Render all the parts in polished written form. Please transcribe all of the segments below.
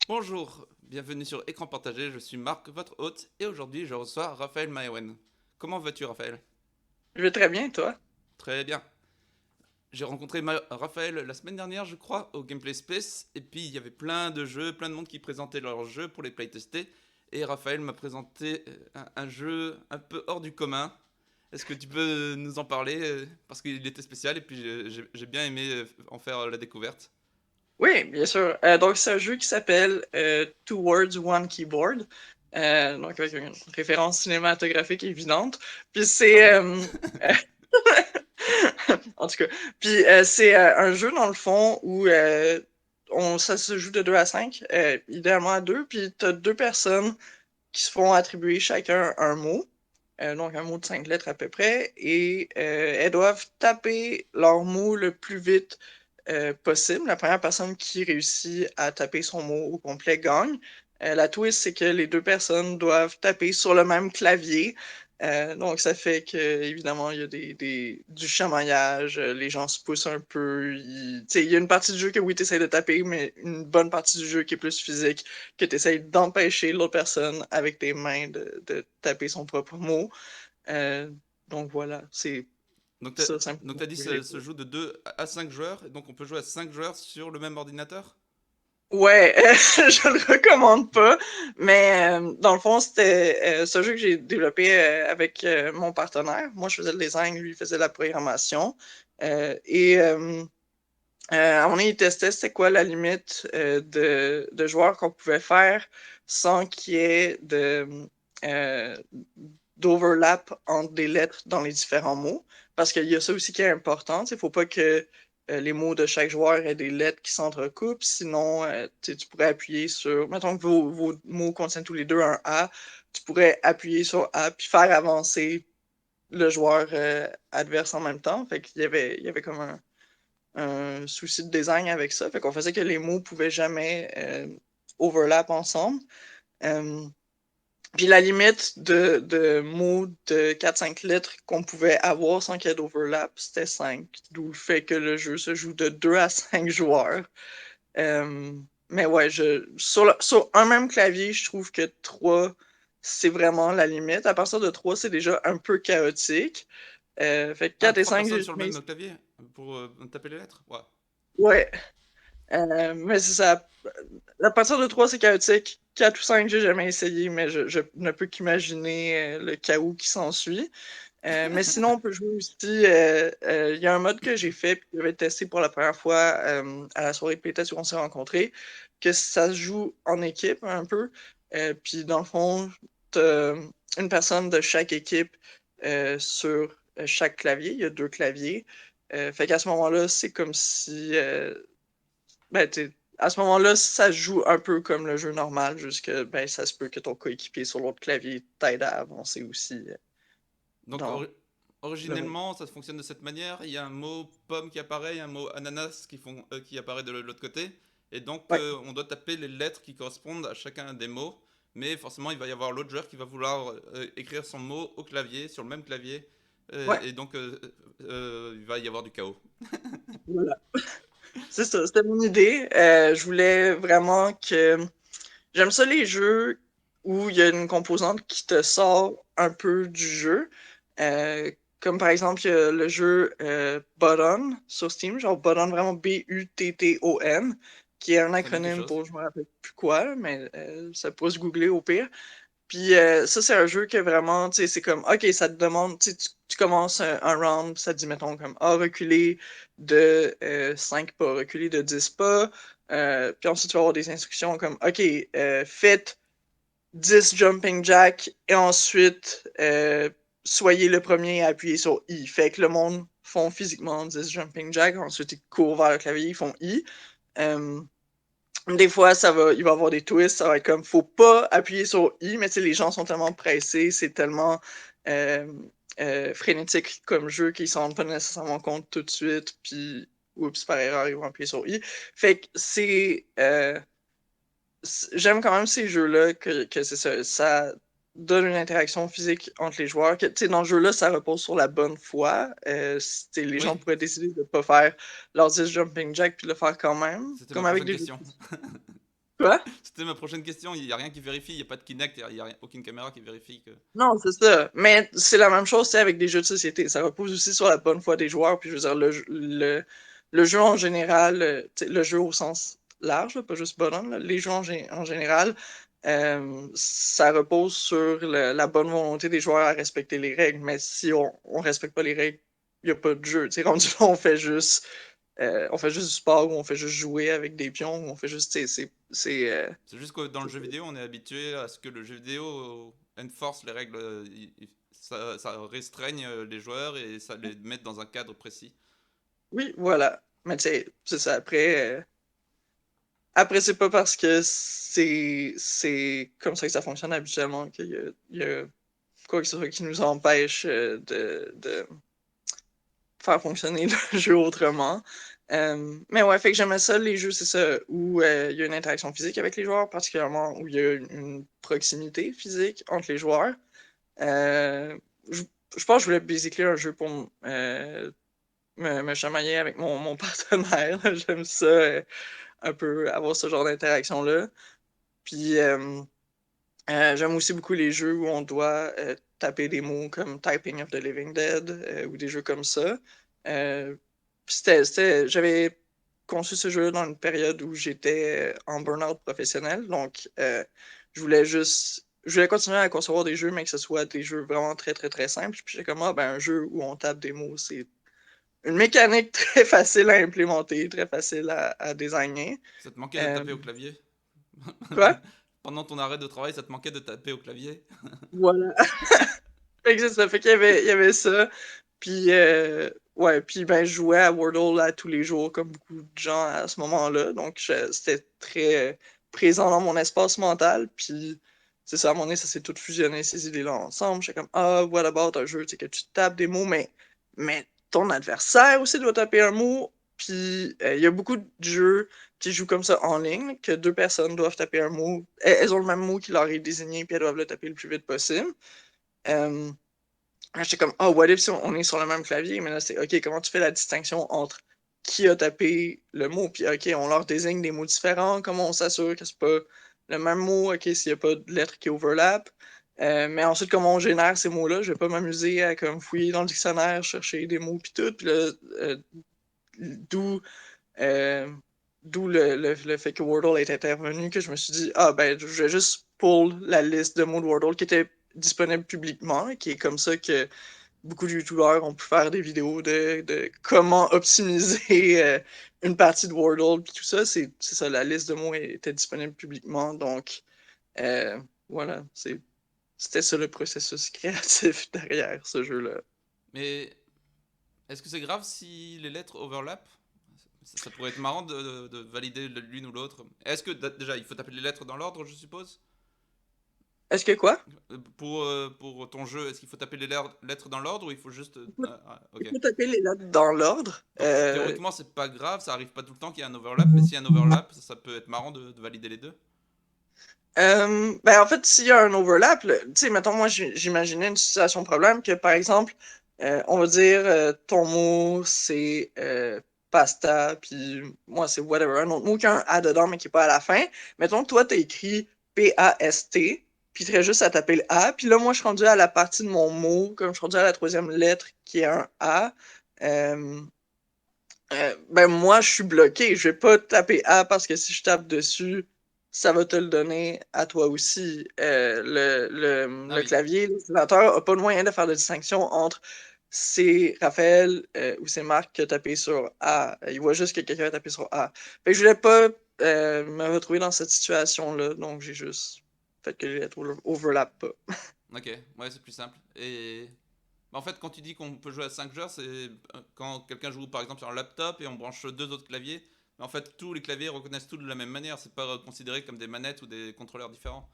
Bonjour, bienvenue sur Écran Partagé, je suis Marc, votre hôte, et aujourd'hui je reçois Raphaël Maïwen. Comment vas-tu, Raphaël? Je vais très bien, toi? Très bien. J'ai rencontré Raphaël la semaine dernière, je crois, au Gameplay Space, et puis il y avait plein de jeux, plein de monde qui présentait leurs jeux pour les playtester, et Raphaël m'a présenté un jeu un peu hors du commun. Est-ce que tu peux nous en parler parce qu'il était spécial, et puis j'ai bien aimé en faire la découverte. Oui, bien sûr. Donc, c'est un jeu qui s'appelle Two Words, One Keyboard. Donc, avec une référence cinématographique évidente. Puis Ah c'est... bon? en tout cas. Puis c'est un jeu, dans le fond, où ça se joue de 2 à 5, idéalement à 2. Puis tu as deux personnes qui se font attribuer chacun un mot. Donc, un mot de 5 lettres à peu près. Et elles doivent taper leur mot le plus vite possible. La première personne qui réussit à taper son mot au complet gagne. La twist, c'est que les deux personnes doivent taper sur le même clavier. Donc, ça fait que, évidemment, il y a du chamaillage, les gens se poussent un peu. Il y a une partie du jeu que oui, tu essaies de taper, mais une bonne partie du jeu qui est plus physique, que tu essaies d'empêcher l'autre personne avec tes mains de taper son propre mot. Euh, donc, voilà, c'est Donc t'as, ça donc simplement t'as dit que j'ai ce joue de 2 à 5 joueurs, et donc on peut jouer à 5 joueurs sur le même ordinateur? Ouais, je le recommande pas, mais dans le fond, c'était ce jeu que j'ai développé avec mon partenaire. Moi, je faisais le design, lui, il faisait la programmation. Et à un moment donné, il testait c'était quoi la limite de joueurs qu'on pouvait faire sans qu'il y ait euh, d'overlap entre des lettres dans les différents mots. Parce qu'il y a ça aussi qui est important. Il ne faut pas que les mots de chaque joueur aient des lettres qui s'entrecoupent. Sinon, tu pourrais appuyer sur. Mettons que vos mots contiennent tous les deux un A. Tu pourrais appuyer sur A puis faire avancer le joueur adverse en même temps. Fait qu'il y avait comme un souci de design avec ça. Fait qu'on faisait que les mots pouvaient jamais overlap ensemble. Euh, Puis la limite de mots de 4-5 lettres qu'on pouvait avoir sans qu'il y ait d'overlap, c'était 5. D'où le fait que le jeu se joue de 2 à 5 joueurs. Euh, mais ouais, sur un même clavier, je trouve que 3, c'est vraiment la limite. À partir de 3, c'est déjà un peu chaotique. Fait que Ah, 4 et 3 5, personnes sur le mais même clavier pour taper les lettres? Ouais. ouais. Mais c'est ça. À partir de 3, c'est chaotique. 4 ou 5, j'ai jamais essayé, mais je ne peux qu'imaginer le chaos qui s'ensuit. Mais sinon, on peut jouer aussi. Il y a un mode que j'ai fait, puis que j'avais testé pour la première fois à la soirée de playtest où on s'est rencontrés, que ça se joue en équipe un peu. Puis dans le fond, t'as une personne de chaque équipe sur chaque clavier. Il y a deux claviers. Fait qu'à ce moment-là, c'est comme si ben, à ce moment-là, ça joue un peu comme le jeu normal, juste que ben, ça se peut que ton coéquipier sur l'autre clavier t'aide à avancer aussi Donc dans le monde. originellement, ça fonctionne de cette manière. Il y a un mot pomme qui apparaît, un mot ananas qui apparaît de l'autre côté. Et donc Ouais, on doit taper les lettres qui correspondent à chacun des mots. Mais forcément, il va y avoir l'autre joueur qui va vouloir écrire son mot au clavier, sur le même clavier. ouais, Et donc il va y avoir du chaos. voilà. C'est ça, c'était mon idée. Je voulais vraiment que... J'aime ça les jeux où il y a une composante qui te sort un peu du jeu. Euh, Comme par exemple, il y a le jeu Button sur Steam, genre Button vraiment Button, qui est un Ça me dit quelque acronyme chose. pour je me rappelle plus quoi, là, mais ça peut se googler au pire. Puis ça, c'est un jeu que vraiment, tu sais, c'est comme, OK, ça te demande, tu commences un round, puis ça te dit, mettons, comme, ah, reculer de 5 pas, reculer de 10 pas. Puis ensuite, tu vas avoir des instructions comme, OK, faites 10 jumping jack et ensuite, soyez le premier à appuyer sur I. Fait que le monde font physiquement 10 jumping jack, ensuite ils courent vers le clavier, ils font I. Euh, des fois, il va y avoir des twists, ça va être comme, faut pas appuyer sur I, mais tu sais, les gens sont tellement pressés, c'est tellement euh, frénétique comme jeu qu'ils s'en rendent pas nécessairement compte tout de suite, puis, oups, par erreur, ils vont appuyer sur I. Fait que j'aime quand même ces jeux-là, que c'est ça donne une interaction physique entre les joueurs. Que, tu sais, dans ce jeu-là, ça repose sur la bonne foi. Les gens Oui, pourraient décider de pas faire leur 10 jumping jack puis le faire quand même, c'était ma comme avec prochaine des jeux. question. Quoi? C'était ma prochaine question. Il n'y a rien qui vérifie, il n'y a pas de Kinect, il n'y a aucune caméra qui vérifie que. Non, c'est ça. Mais c'est la même chose, tu sais, avec des jeux de société. Ça repose aussi sur la bonne foi des joueurs. Puis je veux dire, le jeu en général, tu sais, le jeu au sens large, là, pas juste bonhomme, là, les jeux en général, ça repose sur la bonne volonté des joueurs à respecter les règles. Mais si on respecte pas les règles, il n'y a pas de jeu. Tu sais, rendu là, on fait juste du sport ou on fait juste jouer avec des pions ou on fait juste, tu sais, C'est juste que dans le jeu vidéo, on est habitué à ce que le jeu vidéo enforce les règles, ça restreigne les joueurs et ça les met dans un cadre précis. oui, voilà. Mais tu sais, c'est ça. Après, c'est pas parce que c'est comme ça que ça fonctionne habituellement qu'il y a quoi que ce soit qui nous empêche de faire fonctionner le jeu autrement. Mais ouais, fait que j'aimais ça, les jeux, c'est ça, où il y a une interaction physique avec les joueurs, particulièrement où il y a une proximité physique entre les joueurs. Euh, je, je pense que je voulais basically un jeu pour me chamailler avec mon partenaire. J'aime ça, un peu avoir ce genre d'interaction-là. Puis j'aime aussi beaucoup les jeux où on doit taper des mots comme Typing of the Living Dead ou des jeux comme ça. J'avais conçu ce jeu dans une période où j'étais en burn-out professionnel, donc je voulais continuer à concevoir des jeux, mais que ce soit des jeux vraiment très très très simples. Puis j'ai comme ah, ben, un jeu où on tape des mots, c'est une mécanique très facile à implémenter, très facile à designer. Ça te manquait de Euh, taper au clavier? quoi? Pendant ton arrêt de travail, ça te manquait de taper au clavier? Voilà. Fait que c'est ça. Fait il y avait ça. Puis, ouais, puis ben, je jouais à Wordle à tous les jours, comme beaucoup de gens à ce moment-là. Donc, c'était très présent dans mon espace mental. Puis, c'est ça, à un moment donné, ça s'est tout fusionné, ces idées-là ensemble. J'étais comme, ah, what about un jeu, tu sais, que tu tapes des mots, mais ton adversaire aussi doit taper un mot. Puis, il y a beaucoup de jeux qui jouent comme ça en ligne, que deux personnes doivent taper un mot. Elles ont le même mot qui leur est désigné, puis elles doivent le taper le plus vite possible. Euh, J'étais comme, oh, what if si on est sur le même clavier? Mais là, c'est, OK, comment tu fais la distinction entre qui a tapé le mot? Puis, OK, on leur désigne des mots différents. Comment on s'assure que c'est pas le même mot? OK, s'il n'y a pas de lettres qui overlap. Mais ensuite, comment on génère ces mots-là? Je vais pas m'amuser à comme fouiller dans le dictionnaire, chercher des mots, puis tout. Puis là, d'où euh, d'où le fait que Wordle est intervenu, que je me suis dit, ah ben, je vais juste pull la liste de mots de Wordle qui était disponible publiquement, qui est comme ça que beaucoup de youtubeurs ont pu faire des vidéos de comment optimiser une partie de Wordle, puis tout ça, c'est ça, la liste de mots était disponible publiquement, donc euh, voilà, c'était ça le processus créatif derrière ce jeu-là. Mais est-ce que c'est grave si les lettres overlappent? Ça pourrait être marrant de valider l'une ou l'autre. Est-ce que déjà il faut taper les lettres dans l'ordre, je suppose? Est-ce que quoi? Pour ton jeu, est-ce qu'il faut taper les lettres dans l'ordre ou il faut juste. Il Ok. faut taper les lettres dans l'ordre. Donc théoriquement, c'est pas grave, ça arrive pas tout le temps qu'il y a un overlap, mais s'il y a un overlap, ça peut être marrant de valider les deux. Ben en fait, s'il y a un overlap, tu sais, mettons, moi, j'imaginais une situation problème que, par exemple, on va dire, ton mot, c'est pasta, puis moi, c'est whatever, un autre mot qui a un A dedans, mais qui n'est pas à la fin. Mettons, toi, t'as écrit P-A-S-T, puis tu juste à taper le A, puis là, moi, je suis rendu à la partie de mon mot, comme je suis rendu à la troisième lettre qui est un A. euh, ben moi, je suis bloqué. Je vais pas taper A parce que si je tape dessus, ça va te le donner à toi aussi. Ah Le oui. clavier, l'utilisateur n'a pas de moyen de faire de distinction entre c'est Raphaël ou c'est Marc qui a tapé sur A. Il voit juste que quelqu'un a tapé sur A. Fait que je voulais pas me retrouver dans cette situation-là, donc j'ai juste fait que les lettres overlap pas. Ok, ouais, c'est plus simple. Et en fait, quand tu dis qu'on peut jouer à 5 joueurs, c'est quand quelqu'un joue par exemple sur un laptop et on branche deux autres claviers. Mais en fait, tous les claviers reconnaissent tout de la même manière. C'est pas considéré comme des manettes ou des contrôleurs différents.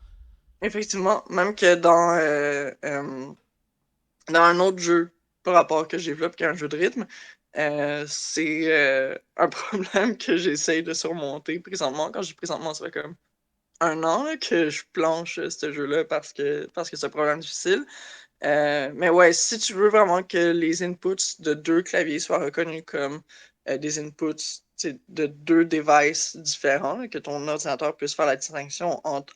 Effectivement, même que dans un autre jeu par rapport que je développe, qui est un jeu de rythme, c'est un problème que j'essaye de surmonter présentement. Quand je dis présentement, ça fait comme un an là, que je planche ce jeu-là parce que c'est un problème difficile. Mais ouais, si tu veux vraiment que les inputs de deux claviers soient reconnus comme des inputs de deux devices différents, là, que ton ordinateur puisse faire la distinction entre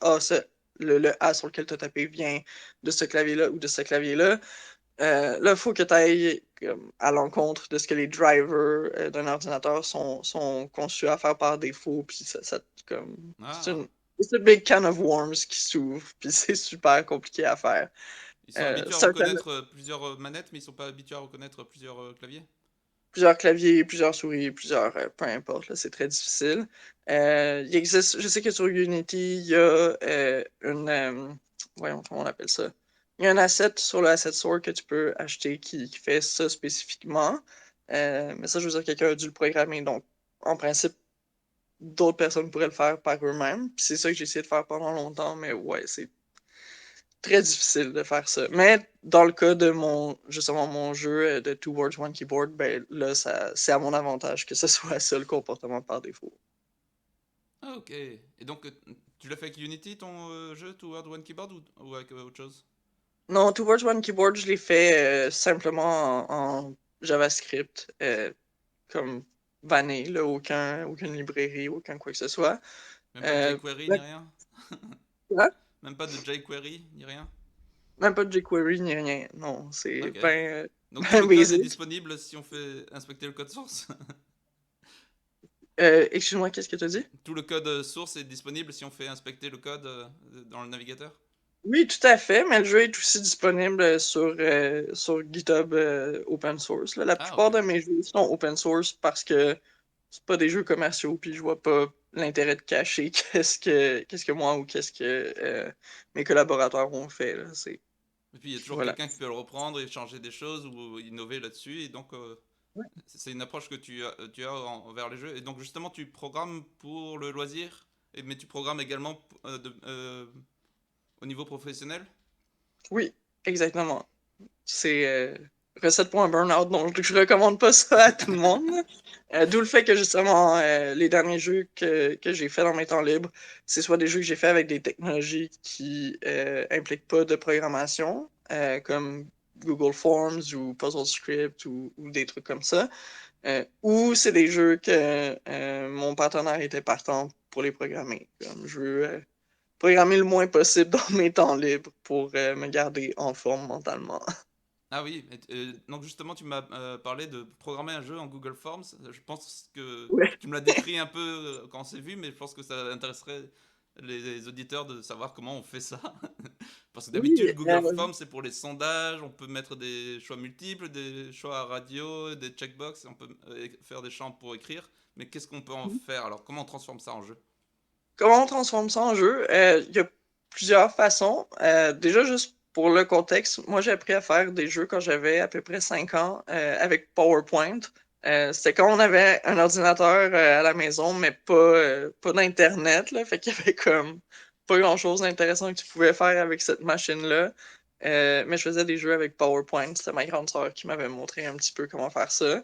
le A sur lequel tu as tapé vient de ce clavier-là ou de ce clavier-là. Là, il faut que tu ailles à l'encontre de ce que les drivers d'un ordinateur sont conçus à faire par défaut. Puis c'est Ah, it's a big can of worms qui s'ouvre. Puis c'est super compliqué à faire. ils sont habitués à Certaines, reconnaître plusieurs manettes, mais ils sont pas habitués à reconnaître plusieurs claviers. plusieurs claviers, plusieurs souris, peu importe, là, c'est très difficile. Il existe, je sais que sur Unity, il y a voyons comment on appelle ça. Il y a un asset sur le Asset Store que tu peux acheter qui fait ça spécifiquement. Mais ça, je veux dire, quelqu'un a dû le programmer. Donc, en principe, d'autres personnes pourraient le faire par eux-mêmes. Puis c'est ça que j'ai essayé de faire pendant longtemps, mais ouais, c'est très difficile de faire ça. Mais dans le cas de justement, mon jeu de Two Words, One Keyboard, ben là, c'est à mon avantage que ce soit ça le comportement par défaut. Ah, ok. Et donc, tu l'as fait avec Unity, ton jeu, Toward One Keyboard, ou avec autre chose? Non, Two Words, One Keyboard, je l'ai fait simplement en JavaScript, comme vanille, là, aucune librairie, aucun quoi que ce soit. Même pas de Euh, jQuery, là, ni rien? là, Même pas de jQuery, ni rien? même pas de jQuery ni rien. Non, c'est Ok. ben, Donc tout ben le code est basic. disponible si on fait inspecter le code source? Excuse-moi, qu'est-ce que tu as dit? Tout le code source est disponible si on fait inspecter le code dans le navigateur? Oui, tout à fait, mais le jeu est aussi disponible sur GitHub open source, là. La Ah, ok. plupart de mes jeux sont open source parce que c'est pas des jeux commerciaux, puis je vois pas l'intérêt de cacher qu'est-ce que moi ou qu'est-ce que mes collaborateurs ont fait, là. Et puis il y a toujours Voilà. quelqu'un qui peut le reprendre et changer des choses ou innover là-dessus. Et donc c'est une approche que tu as envers les jeux. Et donc justement tu programmes pour le loisir, mais tu programmes également au niveau professionnel? Oui, exactement. C'est recette pour un burn-out, donc je recommande pas ça à tout le monde. D'où le fait que justement, les derniers jeux que j'ai fait dans mes temps libres, c'est soit des jeux que j'ai fait avec des technologies qui impliquent pas de programmation, comme Google Forms ou PuzzleScript ou des trucs comme ça, ou c'est des jeux que mon partenaire était partant pour les programmer. Comme je veux programmer le moins possible dans mes temps libres pour me garder en forme mentalement. Ah oui, donc justement tu m'as parlé de programmer un jeu en Google Forms. Je pense que Ouais. tu me l'as décrit un peu quand on s'est vu, mais je pense que ça intéresserait les auditeurs de savoir comment on fait ça. Parce que Oui, d'habitude Google Forms c'est pour les sondages, on peut mettre des choix multiples, des choix à radio, des checkbox, on peut faire des champs pour écrire. Mais qu'est-ce qu'on peut en faire alors? Comment on transforme ça en jeu? comment on transforme ça en jeu? Il y a plusieurs façons. Déjà, juste pour le contexte, moi j'ai appris à faire des jeux quand j'avais à peu près 5 ans avec PowerPoint. C'était quand on avait un ordinateur à la maison, mais pas d'Internet, là. Fait qu'il y avait comme pas grand-chose d'intéressant que tu pouvais faire avec cette machine-là. Mais je faisais des jeux avec PowerPoint. C'était ma grande sœur qui m'avait montré un petit peu comment faire ça.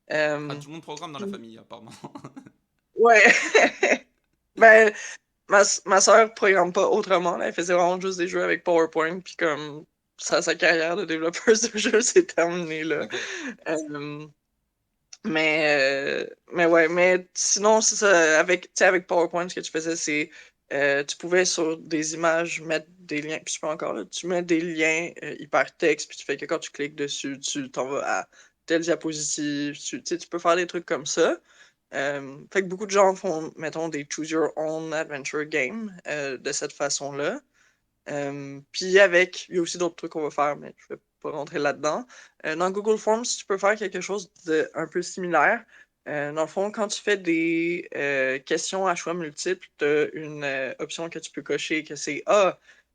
Ah, Euh, tout le monde programme dans la famille apparemment. ouais. Ben, ma soeur programme pas autrement, là. Elle faisait vraiment juste des jeux avec PowerPoint, puis comme sa carrière de développeuse de jeux s'est terminée là. Ok. Euh, mais ouais, mais sinon, c'est ça, tu sais, avec PowerPoint, ce que tu faisais, c'est tu pouvais sur des images mettre des liens, puis tu peux encore, là, tu mets des liens hypertextes, puis tu fais que quand tu cliques dessus, tu t'en vas à telle diapositive, tu sais, tu peux faire des trucs comme ça. Fait que beaucoup de gens font, mettons, des Choose Your Own Adventure Game de cette façon-là. Puis il y a aussi d'autres trucs qu'on va faire, mais je vais pas rentrer là-dedans. Dans Google Forms, tu peux faire quelque chose de un peu similaire. Dans le fond, quand tu fais des questions à choix multiples, tu as une option que tu peux cocher que c'est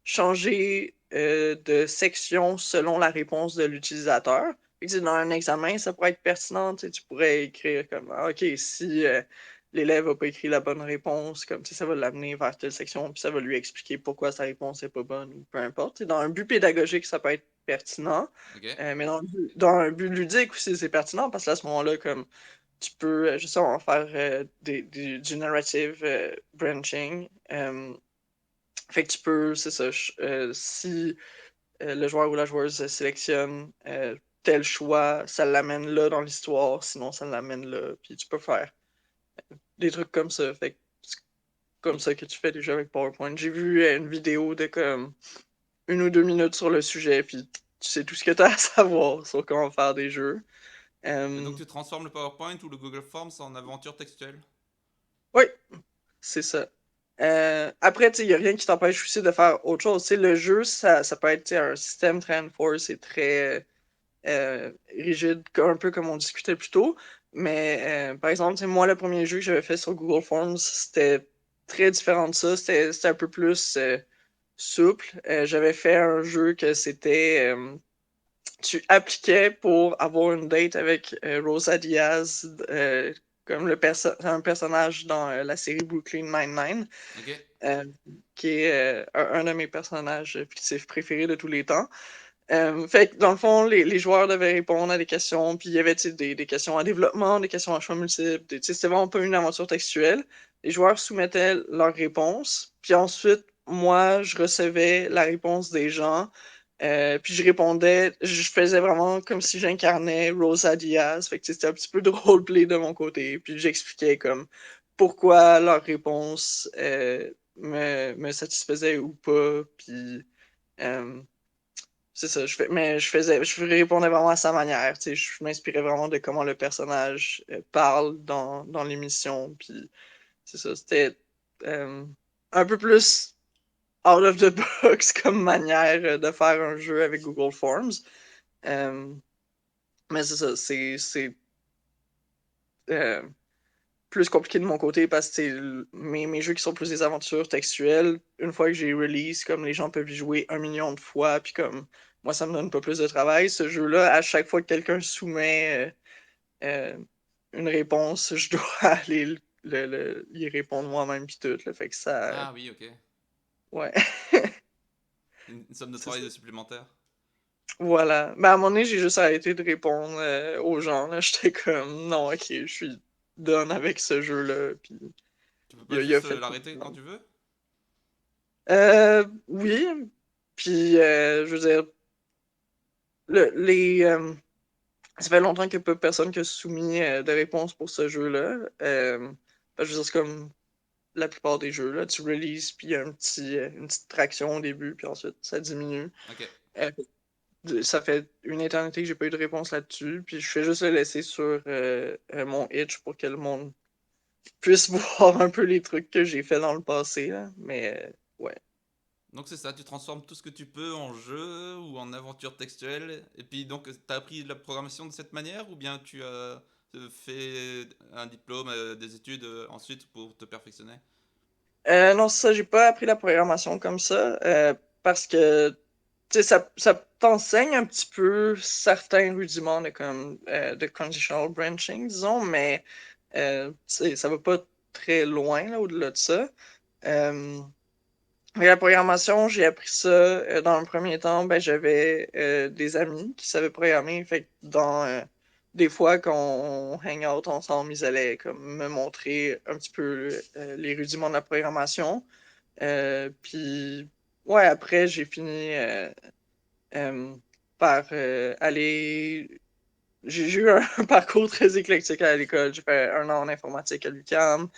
changer de section selon la réponse de l'utilisateur. Dans un examen, ça pourrait être pertinent. Tu pourrais écrire comme OK, si l'élève n'a pas écrit la bonne réponse, comme ça va l'amener vers telle section, puis ça va lui expliquer pourquoi sa réponse n'est pas bonne ou peu importe. Dans un but pédagogique, ça peut être pertinent, Ok. mais dans un but ludique aussi, c'est pertinent parce qu'à ce moment-là, comme tu peux justement faire du narrative branching. Fait que tu peux, c'est ça, si le joueur ou la joueuse sélectionne tel choix, ça l'amène là dans l'histoire, sinon ça l'amène là. Puis tu peux faire des trucs comme ça. Fait que c'est comme ça que tu fais des jeux avec PowerPoint. J'ai vu une vidéo de comme 1 ou 2 minutes sur le sujet, puis tu sais tout ce que tu as à savoir sur comment faire des jeux. Mais donc Euh, tu transformes le PowerPoint ou le Google Forms en aventure textuelle. oui, c'est ça. Après, tu sais, il n'y a rien qui t'empêche aussi de faire autre chose. Tu sais, le jeu, ça peut être tu sais, un système très enforced et très rigide, un peu comme on discutait plus tôt. Mais par exemple, tu sais, moi, le premier jeu que j'avais fait sur Google Forms, c'était très différent de ça. C'était un peu plus souple. J'avais fait un jeu que c'était tu appliquais pour avoir une date avec Rosa Diaz, comme un personnage dans la série Brooklyn Nine-Nine, Ok. euh, qui est un de mes personnages fictifs préférés de tous les temps. Fait que dans le fond, les joueurs devaient répondre à des questions, puis il y avait des questions à développement, des questions à choix multiples. C'était vraiment pas une aventure textuelle. Les joueurs soumettaient leurs réponses, puis ensuite, moi, je recevais la réponse des gens, puis je répondais, je faisais vraiment comme si j'incarnais Rosa Diaz. Fait que c'était un petit peu de roleplay de mon côté, puis j'expliquais comme pourquoi leur réponse me satisfaisait ou pas, puis. euh, c'est ça, mais je répondais vraiment à sa manière, tu sais, je m'inspirais vraiment de comment le personnage parle dans l'émission, puis c'est ça, c'était euh, un peu plus out of the box comme manière de faire un jeu avec Google Forms. Euh, mais c'est ça, c'est euh, plus compliqué de mon côté parce que mes jeux qui sont plus des aventures textuelles, une fois que j'ai release, comme les gens peuvent y jouer 1 million de fois, puis comme moi, ça me donne pas plus de travail. Ce jeu-là, à chaque fois que quelqu'un soumet euh, une réponse, je dois aller y répondre moi-même, puis tout. Là, fait que ça. Ah oui, ok. Ouais, Une somme de c'est travail ça. de supplémentaire. Voilà. Ben, à un moment donné, j'ai juste arrêté de répondre aux gens. Là. J'étais comme, non, ok, je suis done avec ce jeu-là. Puis Tu peux pas il a juste fait. l'arrêter quand tu veux. Oui, puis je veux dire, les, ça fait longtemps qu'il n'y a pas personne qui a soumis de réponse pour ce jeu-là. Je veux dire, c'est comme la plupart des jeux, là, tu releases, puis il y a une petite traction au début, puis ensuite ça diminue. Ok. Euh, Ça fait une éternité que j'ai pas eu de réponse là-dessus, puis je fais juste le laisser sur mon itch pour que le monde puisse voir un peu les trucs que j'ai fait dans le passé, là. Mais ouais. Donc c'est ça, tu transformes tout ce que tu peux en jeu ou en aventure textuelle. Et puis donc t'as appris la programmation de cette manière ou bien tu as fait un diplôme, des études ensuite pour te perfectionner. Non, c'est ça, j'ai pas appris la programmation comme ça, parce que, tu sais, ça t'enseigne un petit peu certains rudiments de conditional branching, disons, mais, tu sais, ça va pas très loin, là, au-delà de ça. Euh, mais la programmation, j'ai appris ça, dans un premier temps, ben, j'avais des amis qui savaient programmer, fait que des fois, quand on hang out ensemble, ils allaient comme me montrer un petit peu les rudiments de la programmation. Puis, ouais, après, j'ai fini euh, par aller. J'ai eu un, parcours très éclectique à l'école. J'ai fait 1 an en informatique à l'UQAM.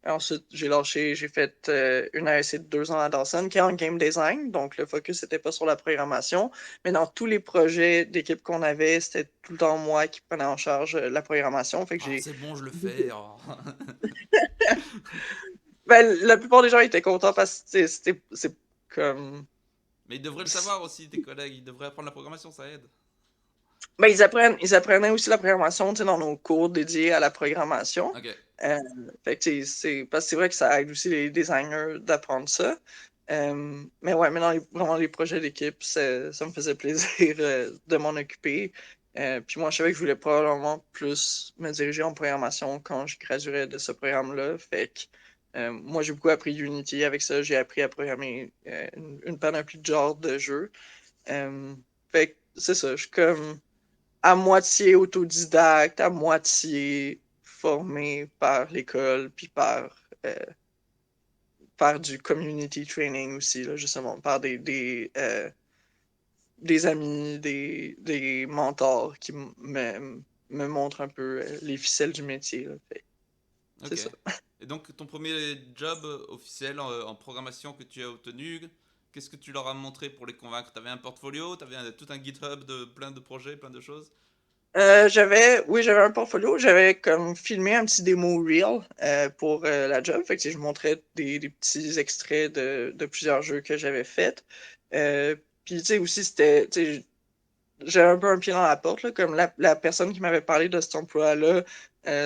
Ensuite, j'ai lâché, j'ai fait une AEC de 2 ans à Dawson, qui est en game design. Donc, le focus n'était pas sur la programmation. Mais dans tous les projets d'équipe qu'on avait, c'était tout le temps moi qui prenais en charge la programmation. Fait que Ah j'ai. c'est bon, je le fais. Oh. Ben, la plupart des gens étaient contents parce que c'est comme. Mais ils devraient le savoir aussi, tes collègues. Ils devraient apprendre la programmation, ça aide. Ben, ils apprenaient aussi la programmation, tu sais, dans nos cours dédiés à la programmation. Ok. Euh, Fait que, tu sais, parce que c'est vrai que ça aide aussi les designers d'apprendre ça. Mais ouais, mais dans vraiment les projets d'équipe, ça me faisait plaisir de m'en occuper. Puis moi, je savais que je voulais probablement plus me diriger en programmation quand je graduerais de ce programme-là. Fait que moi, j'ai beaucoup appris Unity avec ça. J'ai appris à programmer une panoplie de genres de jeux. Euh, Fait que c'est ça, je suis comme à moitié autodidacte, à moitié formé par l'école, puis euh, par du community training aussi, là, justement, par des amis, des mentors qui me montrent un peu les ficelles du métier. Là. c'est Ok. ça. Et donc, ton premier job officiel en programmation que tu as obtenu, qu'est-ce que tu leur as montré pour les convaincre? T'avais un portfolio, t'avais tout un GitHub de plein de projets, plein de choses? J'avais un portfolio. J'avais comme filmé un petit démo reel pour la job. Fait que, tu sais, je montrais des petits extraits de plusieurs jeux que j'avais faits. Euh, Puis, tu sais, aussi, tu sais, j'avais un peu un pied dans la porte, là, comme la personne qui m'avait parlé de cet emploi-là,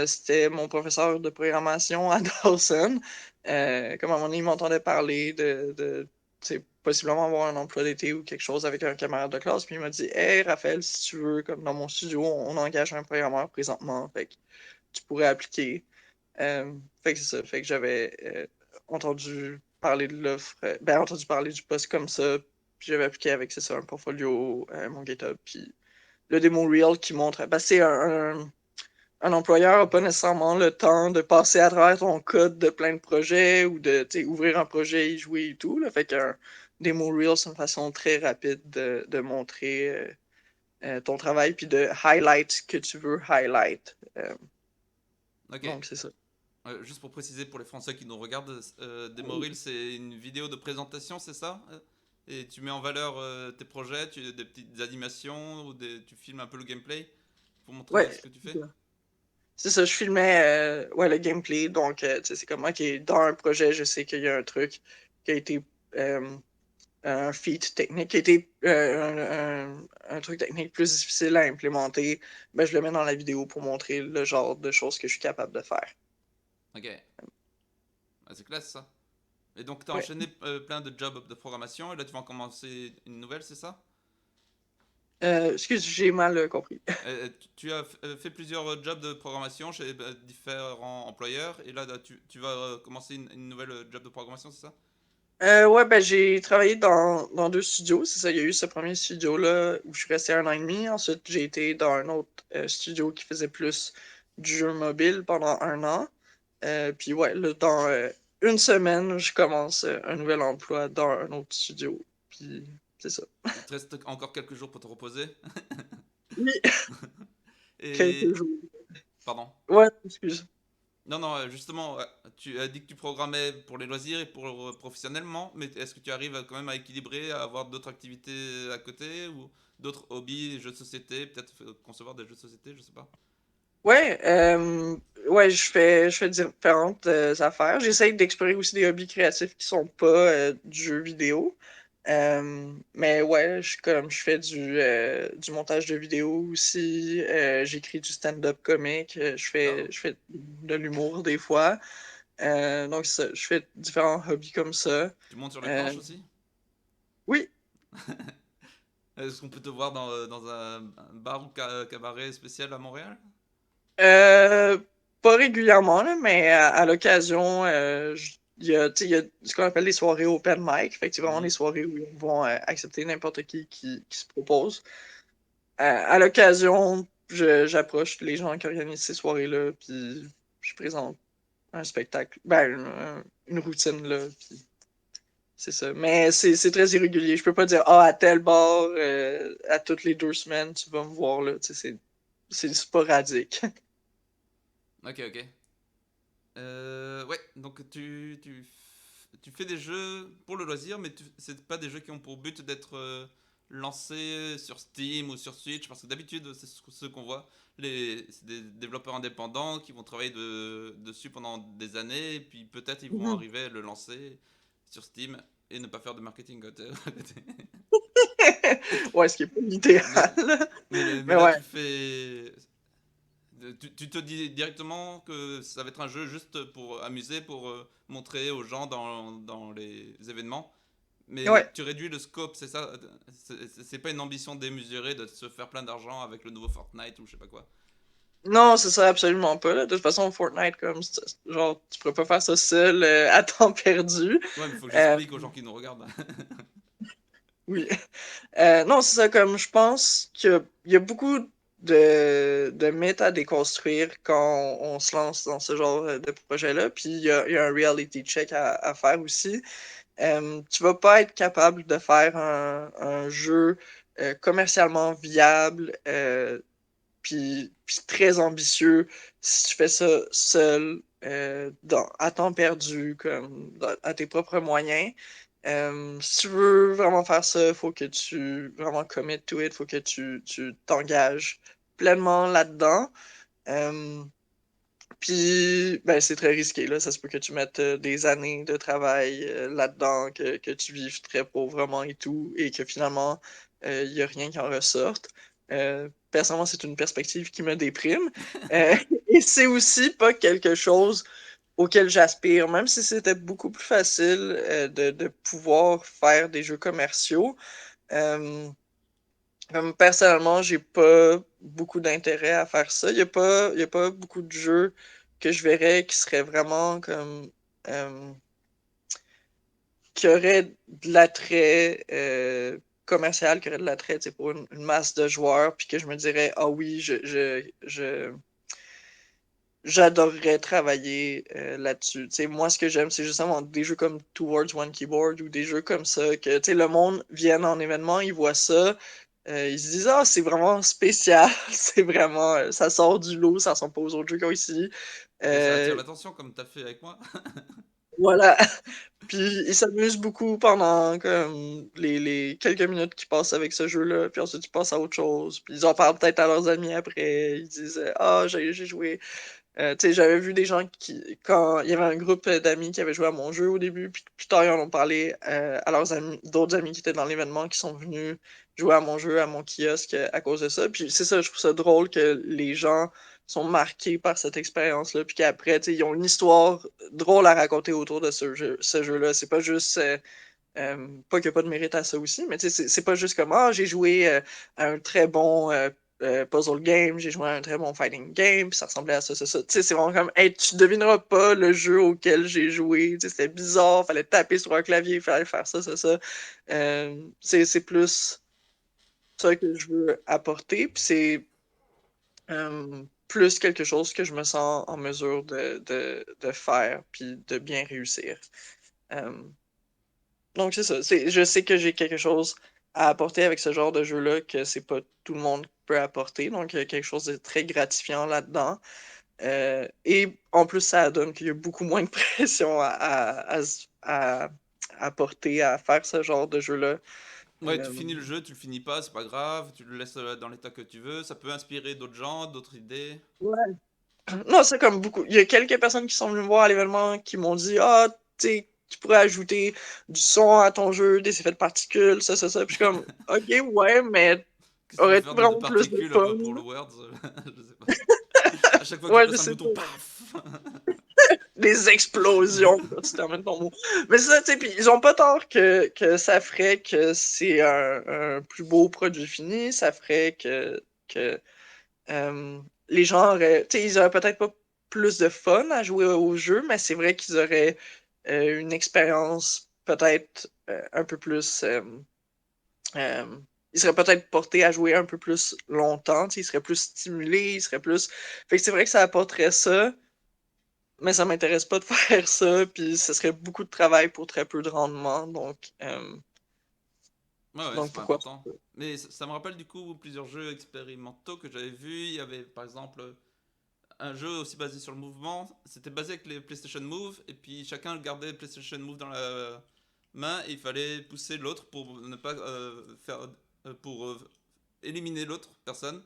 c'était mon professeur de programmation à Dawson. Comme à un moment donné, il m'entendait parler de tu sais, possiblement avoir un emploi d'été ou quelque chose avec un camarade de classe. Puis il m'a dit: Hey Raphaël, si tu veux, comme dans mon studio, on engage un programmeur présentement. Fait que tu pourrais appliquer. Fait que c'est ça. Fait que j'avais entendu parler de l'offre, entendu parler du poste comme ça. Puis j'avais appliqué avec, c'est ça, un portfolio, mon GitHub, puis le démo reel qui montre. C'est un employeur n'a pas nécessairement le temps de passer à travers ton code de plein de projets ou de ouvrir un projet, y jouer et tout. Là. Fait qu'un démo reel, c'est une façon très rapide de montrer ton travail puis de highlight ce que tu veux highlight. Ok. Donc, c'est ça. Juste pour préciser pour les Français qui nous regardent, Demoril, c'est une vidéo de présentation, c'est ça? Et tu mets en valeur tes projets, des petites animations, ou tu filmes un peu le gameplay pour montrer ce Ouais. que tu fais? C'est ça, je filmais ouais, le gameplay. Donc, tu sais, c'est comme, OK, dans un projet, je sais qu'il y a un truc qui a été euh, un feat technique, qui a été un truc technique plus difficile à implémenter. Ben, je le mets dans la vidéo pour montrer le genre de choses que je suis capable de faire. Ok. Ah, c'est classe ça. Et donc tu as Ouais. enchaîné plein de jobs de programmation, et là tu vas en commencer une nouvelle, c'est ça? Excuse, j'ai mal compris. Tu as fait plusieurs jobs de programmation chez différents employeurs, et là tu vas commencer une nouvelle job de programmation, c'est ça? Ouais, ben, j'ai travaillé dans deux studios. C'est ça, il y a eu ce premier studio-là où je suis resté 1 an et demi. Ensuite, j'ai été dans un autre studio qui faisait plus du jeu mobile pendant 1 an. Puis ouais, là, dans une semaine, je commence un nouvel emploi dans un autre studio. Puis c'est ça. Il te reste encore quelques jours pour te reposer. Oui, quelques Et... jours. Pardon. Ouais, excuse. Non, non, justement, tu as dit que tu programmais pour les loisirs et pour professionnellement, mais est-ce que tu arrives quand même à équilibrer, à avoir d'autres activités à côté, ou d'autres hobbies, jeux de société, peut-être concevoir des jeux de société, je sais pas. Ouais, ouais, je fais différentes affaires. J'essaye d'explorer aussi des hobbies créatifs qui sont pas du jeu vidéo. Mais ouais, je fais du montage de vidéos aussi. J'écris du stand-up comique. Ah, Je fais de l'humour des fois. Donc je fais différents hobbies comme ça. tu montes sur les Euh, planches aussi? oui, Est-ce qu'on peut te voir dans un bar ou cabaret spécial à Montréal? Euh, pas régulièrement, là, mais à l'occasion, il y a, tu sais, il y a ce qu'on appelle les soirées open mic. Fait que c'est vraiment des Mhm. soirées où ils vont accepter n'importe qui se propose. À l'occasion, j'approche les gens qui organisent ces soirées-là, puis je présente un spectacle, une routine, là, puis c'est ça. Mais c'est très irrégulier. Je peux pas dire, ah, à tel bar, à toutes les 2 semaines, tu vas me voir, là. Tu sais, c'est sporadique. Ok, ok. Ouais, donc tu fais des jeux pour le loisir, mais c'est pas des jeux qui ont pour but d'être lancés sur Steam ou sur Switch, parce que d'habitude, c'est ce qu'on voit. C'est des développeurs indépendants qui vont travailler dessus pendant des années, et puis peut-être ils vont arriver à le lancer sur Steam et ne pas faire de marketing à côté. Ouais, ce qui est pas Mais, l'idéal. mais Mais là, ouais. tu te dis directement que ça va être un jeu juste pour amuser, pour montrer aux gens dans les événements. Mais Ouais. tu réduis le scope, c'est ça? C'est pas une ambition démesurée de se faire plein d'argent avec le nouveau Fortnite ou je sais pas quoi. Non, c'est ça, absolument pas. Là. De toute façon, Fortnite, comme, genre, tu pourrais pas faire ça seul à temps perdu. Ouais, mais faut que Euh, j'explique aux gens qui nous regardent. oui. Non, c'est ça, comme je pense qu'il y a beaucoup de mythes à déconstruire quand on se lance dans ce genre de projet-là. Puis il y a un reality check à faire aussi. Tu vas pas être capable de faire un jeu commercialement viable, puis très ambitieux si tu fais ça seul à temps perdu, à tes propres moyens. Si tu veux vraiment faire ça, il faut que tu vraiment commit to it, faut que tu t'engages pleinement là-dedans. Euh, Puis, ben, c'est très risqué, là. Ça se peut que tu mettes des années de travail là-dedans, que tu vives très pauvrement et tout, et que finalement, il n'y a rien qui en ressorte. Personnellement, c'est une perspective qui me déprime. Euh, et c'est aussi pas quelque chose auquel j'aspire, même si c'était beaucoup plus facile de pouvoir faire des jeux commerciaux. Euh, Comme personnellement, j'ai pas beaucoup d'intérêt à faire ça. Il y a pas beaucoup de jeux que je verrais qui seraient vraiment comme euh, qui auraient de l'attrait commercial, qui auraient de l'attrait pour une masse de joueurs, puis que je me dirais ah oui, j'adorerais travailler là-dessus. Tu sais, moi, ce que j'aime, c'est justement des jeux comme Towards One Keyboard ou des jeux comme ça, que tu sais, le monde vienne en événement, ils voient ça, ils se disent ah, c'est vraiment spécial, c'est vraiment, ça sort du lot, ça ressemble pas aux autres jeux qu'il y a ici. Et ça attire Euh, l'attention comme t'as fait avec moi. voilà. Puis ils s'amusent beaucoup pendant comme les quelques minutes qu'ils passent avec ce jeu-là, puis ensuite ils passent à autre chose. Puis ils en parlent peut-être à leurs amis après. Ils disent ah, j'ai joué. Tu sais, j'avais vu des gens qui, quand il y avait un groupe d'amis qui avaient joué à mon jeu au début, puis plus tard ils en ont parlé à leurs amis, d'autres amis qui étaient dans l'événement, qui sont venus jouer à mon jeu, à mon kiosque à cause de ça. Puis c'est ça, je trouve ça drôle que les gens sont marqués par cette expérience-là, puis qu'après, tu sais, ils ont une histoire drôle à raconter autour de ce jeu-là. C'est pas juste pas qu'il n'y a pas de mérite à ça aussi, mais tu sais, c'est pas juste comme ah, j'ai joué à un très bon puzzle game, j'ai joué à un très bon fighting game, puis ça ressemblait à ça, ça, ça. Tu sais, c'est vraiment comme hey, tu devineras pas le jeu auquel j'ai joué. Tu sais, c'était bizarre, fallait taper sur un clavier, fallait faire ça, ça, ça. C'est plus ça que je veux apporter, puis c'est plus quelque chose que je me sens en mesure de faire, puis de bien réussir. Euh, donc, c'est ça. Je sais que j'ai quelque chose à apporter avec ce genre de jeu-là que c'est pas tout le monde peut apporter. Donc, il y a quelque chose de très gratifiant là-dedans. Et en plus, ça donne qu'il y a beaucoup moins de pression à apporter à faire ce genre de jeu-là. Ouais, tu Euh, finis le jeu, tu le finis pas, c'est pas grave, tu le laisses dans l'état que tu veux, ça peut inspirer d'autres gens, d'autres idées. ouais. Non, c'est comme beaucoup. Il y a quelques personnes qui sont venues me voir à l'événement qui m'ont dit ah, tu sais, tu pourrais ajouter du son à ton jeu, des effets de particules, ça. Puis je suis comme, ok, ouais, mais Qu'est-ce que tu veux aurais-tu faire de vraiment plus de particules fun? pour le Words? Je sais pas. À chaque fois que tu Ouais, je passes un sais bouton, pas. paf! Des explosions, là, tu termines ton mot. Mais ça, tu sais, puis ils ont pas tort que ça ferait que c'est un plus beau produit fini, ça ferait que les gens auraient, tu sais, ils auraient peut-être pas plus de fun à jouer au jeu, mais c'est vrai qu'ils auraient une expérience peut-être un peu plus euh, ils seraient peut-être portés à jouer un peu plus longtemps, tu sais, ils seraient plus stimulés, ils seraient plus. Fait que c'est vrai que ça apporterait ça, mais ça m'intéresse pas de faire ça, puis ce serait beaucoup de travail pour très peu de rendement, Ouais, ouais, donc c'est pas pourquoi important. Mais ça me rappelle du coup plusieurs jeux expérimentaux que j'avais vus. Il y avait par exemple un jeu aussi basé sur le mouvement. C'était basé avec les PlayStation Move, et puis chacun gardait le PlayStation Move dans la main, et il fallait pousser l'autre pour ne pas pour éliminer l'autre personne.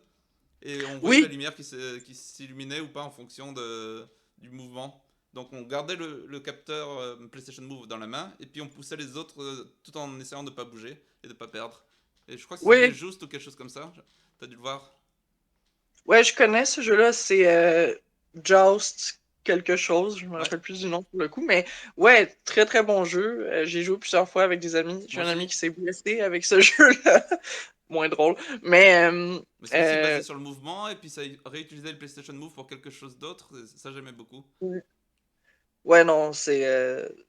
Et on voyait la Oui, lumière qui s'illuminait ou pas en fonction du mouvement. Donc on gardait le capteur PlayStation Move dans la main, et puis on poussait les autres tout en essayant de ne pas bouger et de ne pas perdre. Et je crois que ça s'appelait oui, Just ou quelque chose comme ça. T'as dû le voir. ouais, je connais ce jeu-là, c'est Joust quelque chose, je me Ouais, rappelle plus du nom pour le coup, mais ouais, très très bon jeu. J'ai joué plusieurs fois avec des amis. J'ai moi un ami aussi. qui s'est blessé avec ce jeu-là, moins drôle, mais Mais c'est aussi basé sur le mouvement, et puis ça réutilisait le PlayStation Move pour quelque chose d'autre. Ça, j'aimais beaucoup. ouais, non,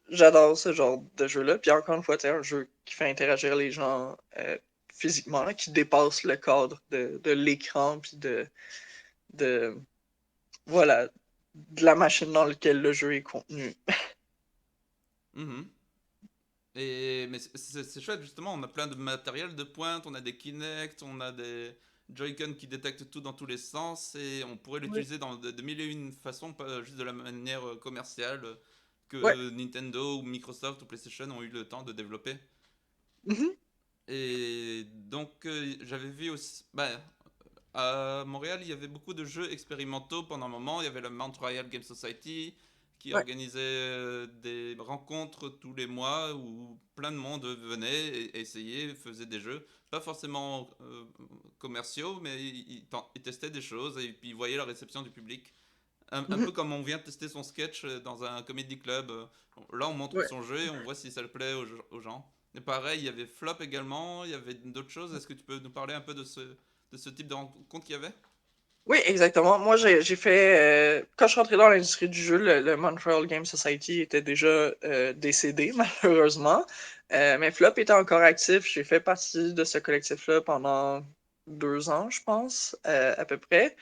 j'adore ce genre de jeu-là. Puis encore une fois, c'est un jeu qui fait interagir les gens physiquement, là, qui dépasse le cadre de l'écran, puis de, voilà, de la machine dans laquelle le jeu est contenu. Mhm. Mais c'est chouette, justement, on a plein de matériel de pointe, on a des Kinect, on a des Joy-Con qui détecte tout dans tous les sens et on pourrait Oui. l'utiliser dans de mille et une façons, pas juste de la manière commerciale Ouais. que Nintendo ou Microsoft ou PlayStation ont eu le temps de développer. Mhm. Et donc j'avais vu aussi, bah, à Montréal, il y avait beaucoup de jeux expérimentaux pendant un moment. Il y avait la Mount Royal Game Society qui Ouais. organisait des rencontres tous les mois où plein de monde venait et essayait, faisait des jeux. Pas forcément commerciaux, mais ils testaient des choses et puis ils voyaient la réception du public. Un Mhm. peu comme on vient de tester son sketch dans un comedy club. Là, on montre Ouais. son jeu et on voit si ça le plaît aux gens. Et pareil, il y avait Flop également, il y avait d'autres choses. Est-ce que tu peux nous parler un peu de ce type de rencontre qu'il y avait? Oui, exactement. Moi, j'ai fait. Quand je suis rentré dans l'industrie du jeu, le Montreal Game Society était déjà décédé, malheureusement. Mais Flop était encore actif. J'ai fait partie de ce collectif-là pendant 2 ans, je pense, à peu près.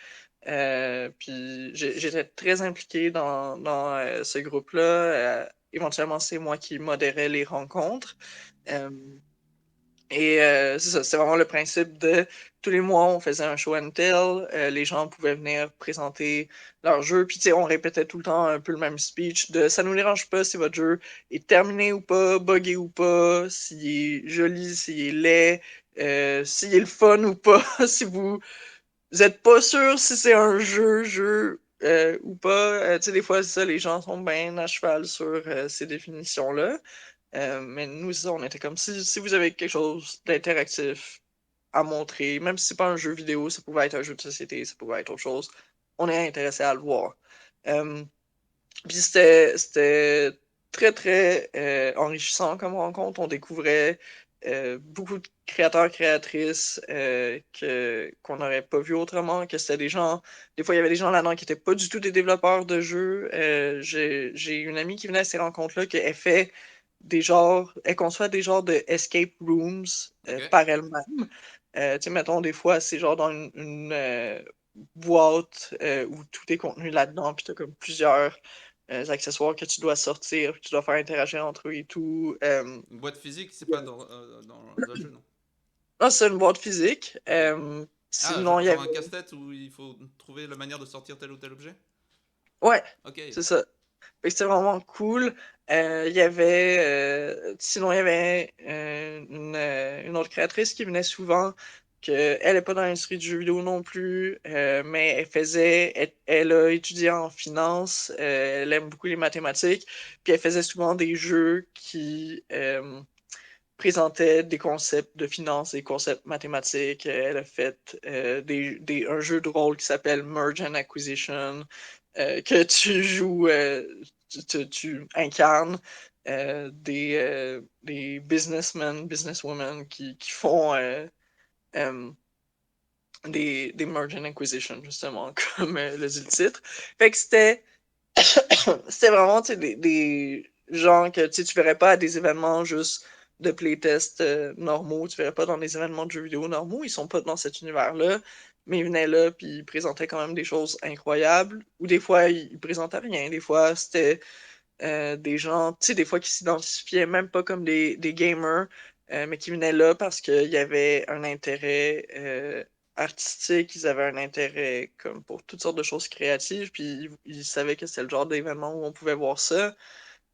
Puis j'étais très impliqué dans ce groupe-là. Éventuellement, c'est moi qui modérais les rencontres. Euh, et c'est ça, c'est vraiment le principe de tous les mois, on faisait un show and tell, les gens pouvaient venir présenter leur jeu, puis tu sais, on répétait tout le temps un peu le même speech de ça nous dérange pas si votre jeu est terminé ou pas, buggé ou pas, s'il est joli, s'il est laid, s'il est le fun ou pas, si vous êtes pas sûr si c'est un jeu ou pas. Tu sais, des fois, c'est ça, les gens sont bien à cheval sur ces définitions-là. Mais nous, ça, on était comme si vous avez quelque chose d'interactif à montrer, même si c'est pas un jeu vidéo, ça pouvait être un jeu de société, ça pouvait être autre chose, on est intéressé à le voir. Euh, Puis c'était très, très enrichissant comme rencontre. On découvrait beaucoup de créateurs, créatrices qu'on n'aurait pas vu autrement, que c'était des gens, des fois il y avait des gens là-dedans qui n'étaient pas du tout des développeurs de jeux. J'ai une amie qui venait à ces rencontres-là, qu'elle fait elle conçoit des genres de escape rooms Ok. par elle-même. Tu sais, mettons, des fois, c'est genre dans une boîte où tout est contenu là-dedans, puis t'as comme plusieurs accessoires que tu dois sortir, que tu dois faire interagir entre eux et tout. Une boîte physique, c'est pas dans un jeu, non? Ah, c'est une boîte physique. Ok. Ah, Sinon, il y genre avait. un casse-tête où il faut trouver la manière de sortir tel ou tel objet? Ouais, Ok. c'est ça. Fait que c'était vraiment cool. Il y avait. Sinon, il y avait une autre créatrice qui venait souvent, que elle n'est pas dans l'industrie du jeu vidéo non plus, mais elle a étudié en finance, elle aime beaucoup les mathématiques, puis elle faisait souvent des jeux qui présentait des concepts de finance, des concepts mathématiques. Elle a fait un jeu de rôle qui s'appelle Merge and Acquisition, que tu joues, tu incarnes des businessmen, businesswomen qui font euh, des Merge and Acquisition, justement, comme le dit le titre. Fait que c'était vraiment des gens que tu verrais pas à des événements juste de playtest normaux, tu verrais pas dans des événements de jeux vidéo normaux, ils sont pas dans cet univers-là, mais ils venaient là puis ils présentaient quand même des choses incroyables, ou des fois ils présentaient rien, des fois c'était des gens, tu sais, des fois qui s'identifiaient même pas comme des gamers, mais qui venaient là parce qu'il y avait un intérêt artistique, ils avaient un intérêt comme pour toutes sortes de choses créatives, puis ils savaient que c'était le genre d'événement où on pouvait voir ça.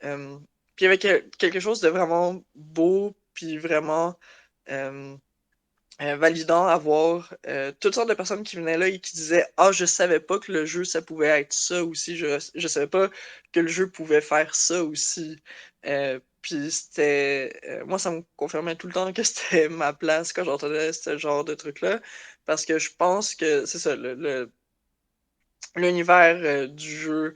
Euh, Puis il y avait quelque chose de vraiment beau, puis vraiment euh, validant à voir toutes sortes de personnes qui venaient là et qui disaient ah, je savais pas que le jeu ça pouvait être ça aussi, je savais pas que le jeu pouvait faire ça aussi. Puis moi, ça me confirmait tout le temps que c'était ma place quand j'entendais ce genre de truc-là, parce que je pense que c'est ça, l'univers du jeu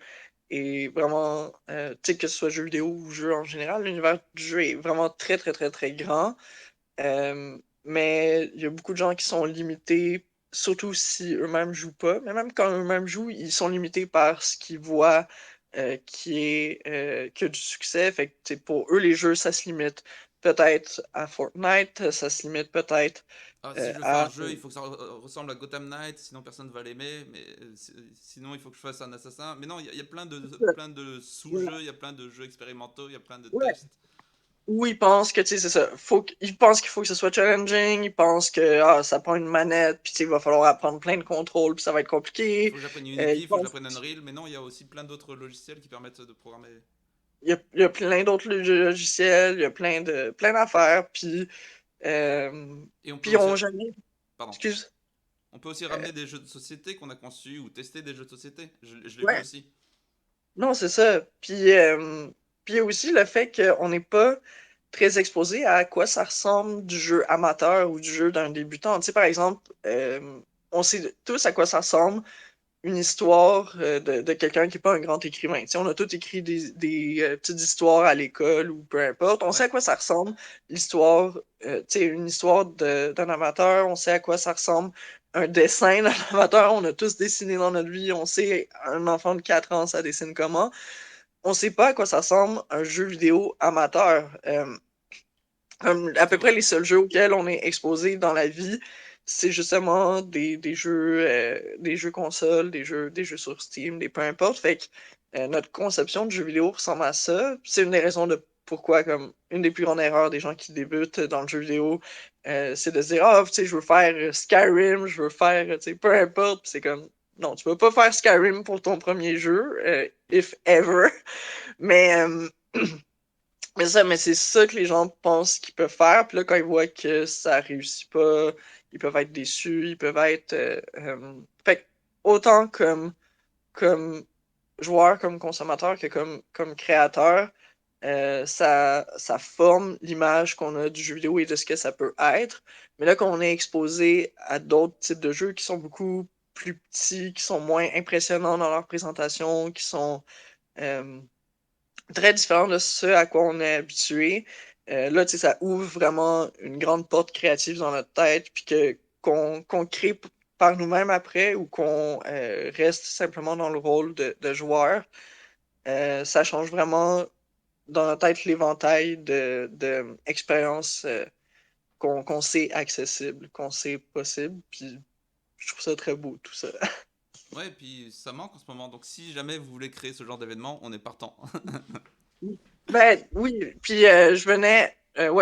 est vraiment, tu sais, que ce soit jeu vidéo ou jeu en général, l'univers du jeu est vraiment très, très, très, très grand. Mais il y a beaucoup de gens qui sont limités, surtout si eux-mêmes jouent pas. Mais même quand eux-mêmes jouent, ils sont limités par ce qu'ils voient qui a du succès. Fait que pour eux, les jeux, ça se limite peut-être à Fortnite, ça se limite peut-être Ah, si je veux faire à. un jeu, il faut que ça ressemble à Gotham Knight, sinon personne va l'aimer. Mais sinon, il faut que je fasse un assassin. Mais non, il y a plein de sous-jeux, il y a plein de jeux expérimentaux, il y a plein de Ouais, tests. Ou ils pensent que, tu sais, c'est ça. Ils pensent qu'il faut que ce soit challenging. Ils pensent que ça prend une manette, puis il va falloir apprendre plein de contrôles, puis ça va être Il compliqué. faut que j'apprenne Unity, Ils il faut que pensent j'apprenne Unreal, mais non, il y a aussi plein d'autres logiciels qui permettent de programmer. il y a plein d'autres logiciels, il y a plein d'affaires, euh, Et on peut puis ils aussi, ont jamais. pardon, Excuse. on peut aussi Euh, ramener des jeux de société qu'on a conçus ou tester des jeux de société. Je l'ai vu ouais, aussi. non, c'est ça. Puis il y a aussi le fait qu'on n'est pas très exposé à quoi ça ressemble du jeu amateur ou du jeu d'un débutant. Tu sais, par exemple, on sait tous à quoi ça ressemble une histoire de quelqu'un qui n'est pas un grand écrivain. Tu sais, on a tous écrit des petites histoires à l'école ou peu importe. On sait Ouais, à quoi ça ressemble l'histoire, tu sais, une histoire d'un amateur. On sait à quoi ça ressemble un dessin d'un amateur. On a tous dessiné dans notre vie. On sait un enfant de 4 ans, ça dessine comment. On sait pas à quoi ça ressemble un jeu vidéo amateur. Comme à c'est peu près vrai. les seuls jeux auxquels on est exposé dans la vie, c'est justement des jeux consoles, des jeux sur Steam, des peu importe. Fait que notre conception de jeux vidéo ressemble à ça. C'est une des raisons de pourquoi, comme une des plus grandes erreurs des gens qui débutent dans le jeu vidéo, c'est de se dire, ah, tu sais, je veux faire Skyrim, je veux faire, tu sais, peu importe. Puis c'est comme, non, tu peux pas faire Skyrim pour ton premier jeu, if ever. Mais mais c'est ça que les gens pensent qu'ils peuvent faire. Puis là, quand ils voient que ça réussit pas, ils peuvent être déçus, ils peuvent être. Fait que autant comme joueur, comme consommateur que comme créateur, ça forme l'image qu'on a du jeu vidéo et de ce que ça peut être. Mais là, quand on est exposé à d'autres types de jeux qui sont beaucoup plus petits, qui sont moins impressionnants dans leur présentation, qui sont. euh, très différent de ce à quoi on est habitué. Là, tu sais, ça ouvre vraiment une grande porte créative dans notre tête, puis qu'on crée par nous-mêmes après ou qu'on reste simplement dans le rôle de joueur. Ça change vraiment dans notre tête l'éventail de expériences qu'on sait accessible, qu'on sait possible, puis je trouve ça très beau, tout ça. Ouais, et puis ça manque en ce moment. Donc si jamais vous voulez créer ce genre d'événement, on est partant. Ben oui, puis ouais,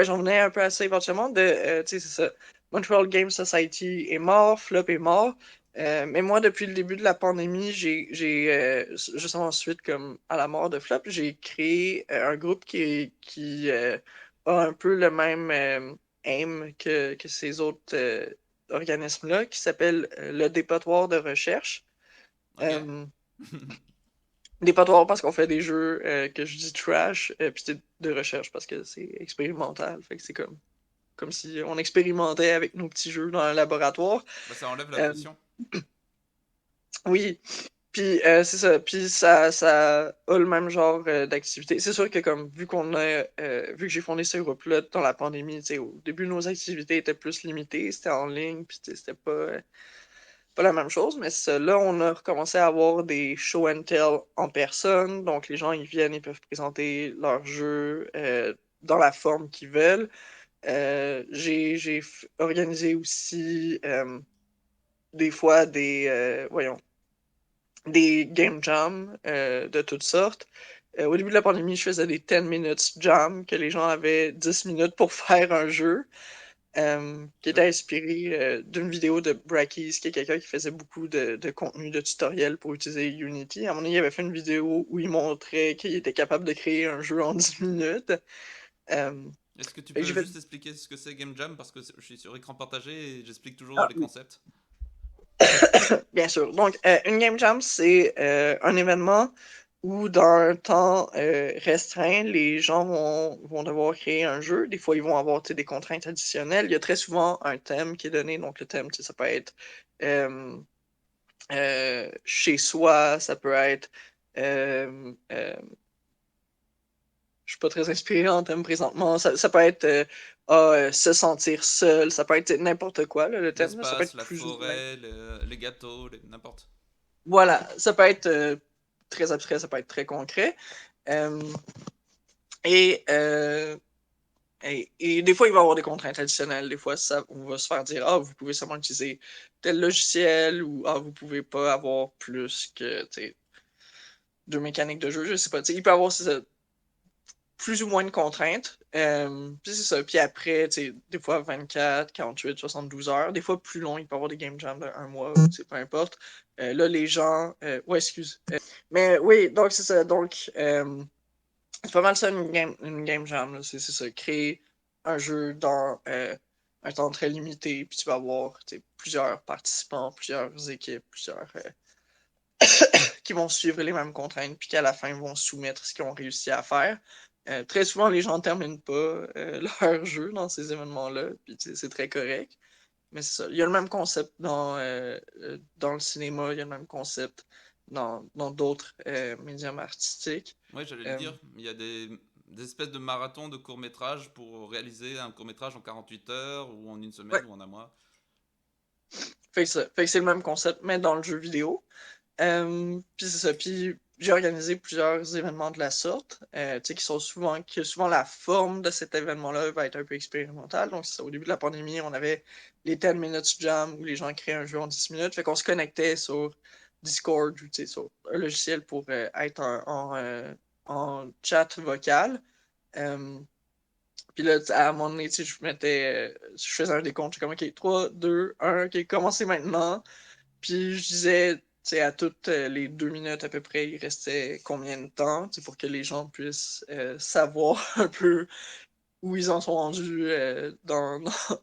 j'en venais un peu à ça éventuellement tu sais, c'est ça. Montreal Game Society est mort, Flop est mort, mais moi, depuis le début de la pandémie, juste ensuite, comme à la mort de Flop, j'ai créé un groupe qui a un peu le même aim que ces autres organismes-là, qui s'appelle le Dépotoir de recherche. Ok. Euh, Dépotoir parce qu'on fait des jeux que je dis trash, puis c'est de recherche parce que c'est expérimental. Fait que c'est comme si on expérimentait avec nos petits jeux dans un laboratoire. Bah ça enlève la Euh, pression. oui, puis c'est ça. Puis ça a le même genre d'activité. C'est sûr que comme vu que j'ai fondé ce groupe-là dans la pandémie, tu sais, au début nos activités étaient plus limitées, c'était en ligne, puis tu sais, c'était pas la même chose, mais là, on a recommencé à avoir des show and tell en personne. Donc, les gens, ils viennent, ils peuvent présenter leur jeu dans la forme qu'ils veulent. J'ai organisé aussi des fois des game jams de toutes sortes. Au début de la pandémie, je faisais des 10 minutes jam, que les gens avaient 10 minutes pour faire un jeu. Qui était inspiré d'une vidéo de Brackeys, qui est quelqu'un qui faisait beaucoup de contenu de tutoriel pour utiliser Unity. À un moment donné, il avait fait une vidéo où il montrait qu'il était capable de créer un jeu en 10 minutes. Euh, Est-ce que tu fait que peux j'ai fait. juste expliquer ce que c'est Game Jam parce que je suis sur écran partagé et j'explique toujours Ah, les oui, concepts. bien sûr. Donc, une Game Jam, c'est un événement où, dans un temps restreint, les gens vont devoir créer un jeu. Des fois, ils vont avoir tu sais, des contraintes additionnelles. Il y a très souvent un thème qui est donné. Donc, le thème, tu sais, ça peut être euh, chez soi, ça peut être. Je suis pas très inspiré en thème présentement. Ça peut être se sentir seul, ça peut être n'importe quoi, là, le thème, là, ça peut L'espace, être la plus ou moins. forêt, les gâteaux, n'importe. Voilà, ça peut être très abstrait, ça peut être très concret. Euh, et, euh, et des fois, il va y avoir des contraintes additionnelles. Des fois, on va se faire dire, ah, vous pouvez seulement utiliser tel logiciel ou ah, vous pouvez pas avoir plus que tu sais, deux mécaniques de jeu. Je sais pas. Tu sais, il peut y avoir plus ou moins de contraintes. Puis c'est ça. Puis après, des fois 24, 48, 72 heures. Des fois plus long, il peut y avoir des game jams d'un mois, peu importe. Là, les gens. Ouais, excuse. Mais oui, donc c'est ça. Donc, c'est pas mal ça une game jam. C'est ça. Créer un jeu dans un temps très limité. Puis tu vas avoir plusieurs participants, plusieurs équipes, plusieurs. Qui vont suivre les mêmes contraintes, puis qu'à la fin vont soumettre ce qu'ils ont réussi à faire. Très souvent, les gens ne terminent pas leur jeu dans ces événements-là, puis c'est très correct. Mais c'est ça. Il y a le même concept dans le cinéma, il y a le même concept dans d'autres médiums artistiques. Ouais, j'allais le Euh, dire. Il y a des espèces de marathons de courts-métrages pour réaliser un court-métrage en 48 heures ou en une ouais, semaine ou en un mois. fait que c'est le même concept, mais dans le jeu vidéo. Puis c'est ça. Puis j'ai organisé plusieurs événements de la sorte, que souvent la forme de cet événement-là va être un peu expérimentale. Donc, c'est ça, au début de la pandémie, on avait les 10 minutes jam où les gens créaient un jeu en 10 minutes. Fait qu'on se connectait sur Discord ou sur un logiciel pour être en chat vocal. Euh, puis là, à un moment donné, je faisais un décompte, j'étais comme, OK, 3, 2, 1, OK, commencez maintenant. Puis je disais, à toutes les 2 minutes à peu près, il restait combien de temps, pour que les gens puissent savoir un peu où ils en sont rendus,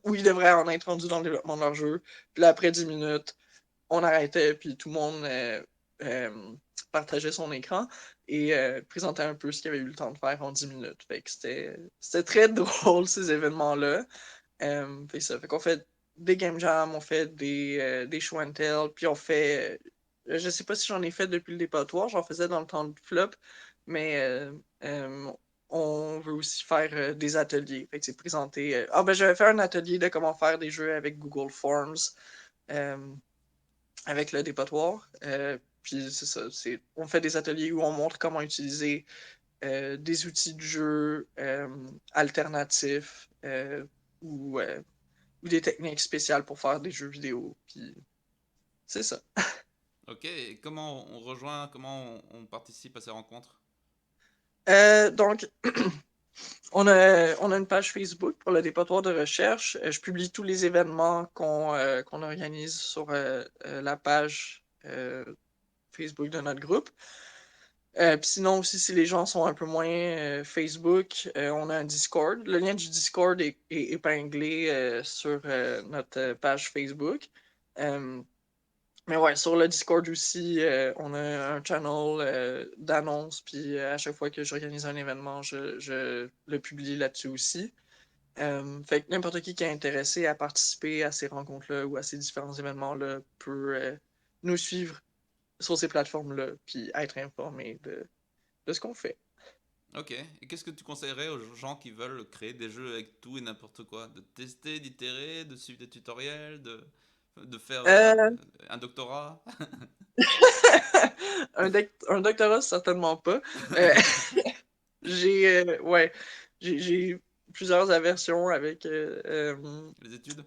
où ils devraient en être rendus dans le développement de leur jeu. Puis là, après 10 minutes, on arrêtait, puis tout le monde euh, partageait son écran et présentait un peu ce qu'il avait eu le temps de faire en 10 minutes. Fait que c'était très drôle, ces événements-là. Fait qu'on fait des game jams, on fait des show and tell, puis on fait. Je sais pas si j'en ai fait depuis le dépotoir, j'en faisais dans le temps de flop, mais euh, on veut aussi faire des ateliers. Fait que c'est présenté. Ben j'avais fait un atelier de comment faire des jeux avec Google Forms, euh, avec le dépotoir. Puis c'est ça, on fait des ateliers où on montre comment utiliser des outils de jeu alternatifs ou des techniques spéciales pour faire des jeux vidéo. Puis c'est ça. Ok, et comment on rejoint, comment on participe à ces rencontres? Donc, on a une page Facebook pour le dépotoir de recherche. Je publie tous les événements qu'on organise sur la page Facebook de notre groupe. Puis sinon aussi, si les gens sont un peu moins Facebook, on a un Discord. Le lien du Discord est épinglé sur notre page Facebook. Euh, mais ouais, sur le Discord aussi, on a un channel d'annonces. Puis à chaque fois que j'organise un événement, je le publie là-dessus aussi. Fait que n'importe qui est intéressé à participer à ces rencontres-là ou à ces différents événements-là peut nous suivre sur ces plateformes-là, puis être informé de ce qu'on fait. Ok, et qu'est-ce que tu conseillerais aux gens qui veulent créer des jeux avec tout et n'importe quoi? De tester, d'itérer, de suivre des tutoriels, de faire Euh, un doctorat? un doctorat, certainement pas. Euh, ouais, j'ai plusieurs aversions avec Les études?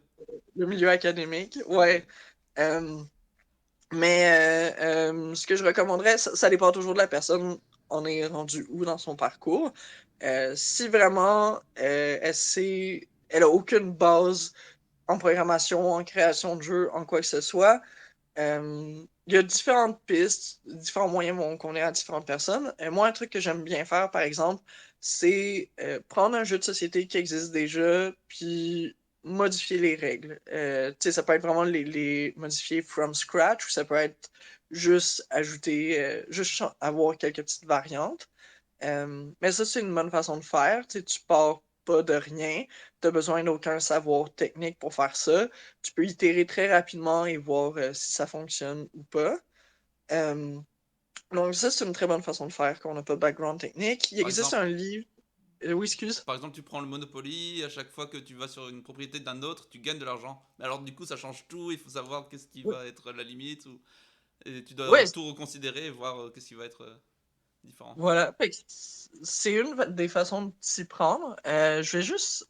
le milieu académique. Ouais. Euh, mais ce que je recommanderais, ça dépend toujours de la personne. On est rendu où dans son parcours. Si vraiment elle a aucune base en programmation, en création de jeux, en quoi que ce soit, il y a différentes pistes, différents moyens vont convenir à différentes personnes. Moi, un truc que j'aime bien faire, par exemple, c'est prendre un jeu de société qui existe déjà, puis modifier les règles. Ça peut être vraiment les modifier from scratch, ou ça peut être juste ajouter, juste avoir quelques petites variantes. Mais ça, c'est une bonne façon de faire. Tu pars pas de rien. Tu n'as besoin d'aucun savoir technique pour faire ça. Tu peux itérer très rapidement et voir si ça fonctionne ou pas. Euh, donc, ça, c'est une très bonne façon de faire quand on n'a pas de background technique. Il Par existe exemple, un livre. Oui, excuse. Par exemple, tu prends le Monopoly, à chaque fois que tu vas sur une propriété d'un autre, tu gagnes de l'argent. Mais alors, du coup, ça change tout, il faut savoir qu'est-ce qui Oui, va être la limite, et tu dois ouais, tout reconsidérer et voir qu'est-ce qui va être différent. voilà. Fait que c'est une des façons de s'y prendre. Je vais juste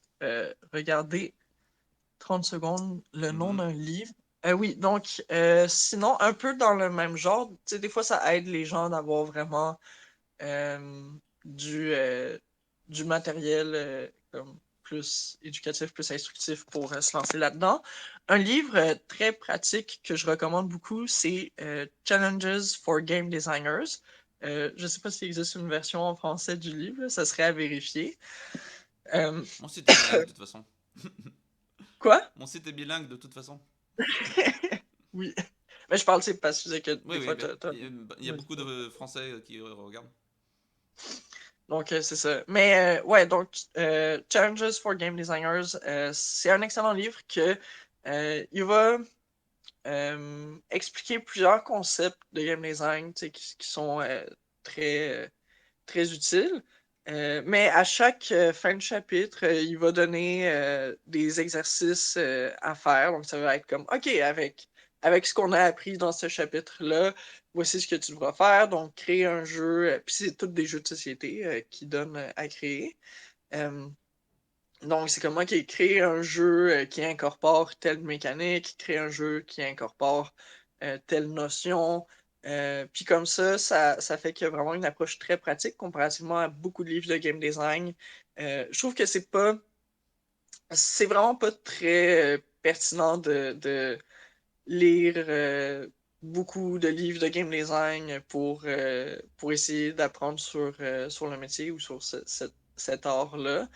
regarder 30 secondes le nom Mhm. d'un livre. Oui, donc sinon, un peu dans le même genre, des fois ça aide les gens d'avoir vraiment euh, du, du matériel comme plus éducatif, plus instructif pour se lancer là-dedans. Un livre très pratique que je recommande beaucoup, c'est Challenges for Game Designers. Je ne sais pas s'il existe une version en français du livre, ça serait à vérifier. Mon site est bilingue de toute façon. Quoi? Mon site est bilingue de toute façon. Oui. Mais je parle, c'est parce que Oui, des oui, fois, ben, t'as... il y a beaucoup de Français qui regardent. Donc, c'est ça. Mais ouais, donc, Challenges for Game Designers, c'est un excellent livre que il va expliquer plusieurs concepts de game design qui sont très, très utiles. Mais à chaque fin de chapitre, il va donner des exercices à faire. Donc, ça va être comme, OK, avec ce qu'on a appris dans ce chapitre-là, voici ce que tu devras faire. Donc, créer un jeu, puis c'est tous des jeux de société qui donnent à créer. Euh, donc, c'est comme, OK, créer un jeu qui incorpore telle mécanique, créer un jeu qui incorpore telle notion. Puis comme ça fait qu'il y a vraiment une approche très pratique comparativement à beaucoup de livres de game design. Je trouve que c'est vraiment pas très pertinent de lire beaucoup de livres de game design pour essayer d'apprendre sur le métier ou sur cet art-là.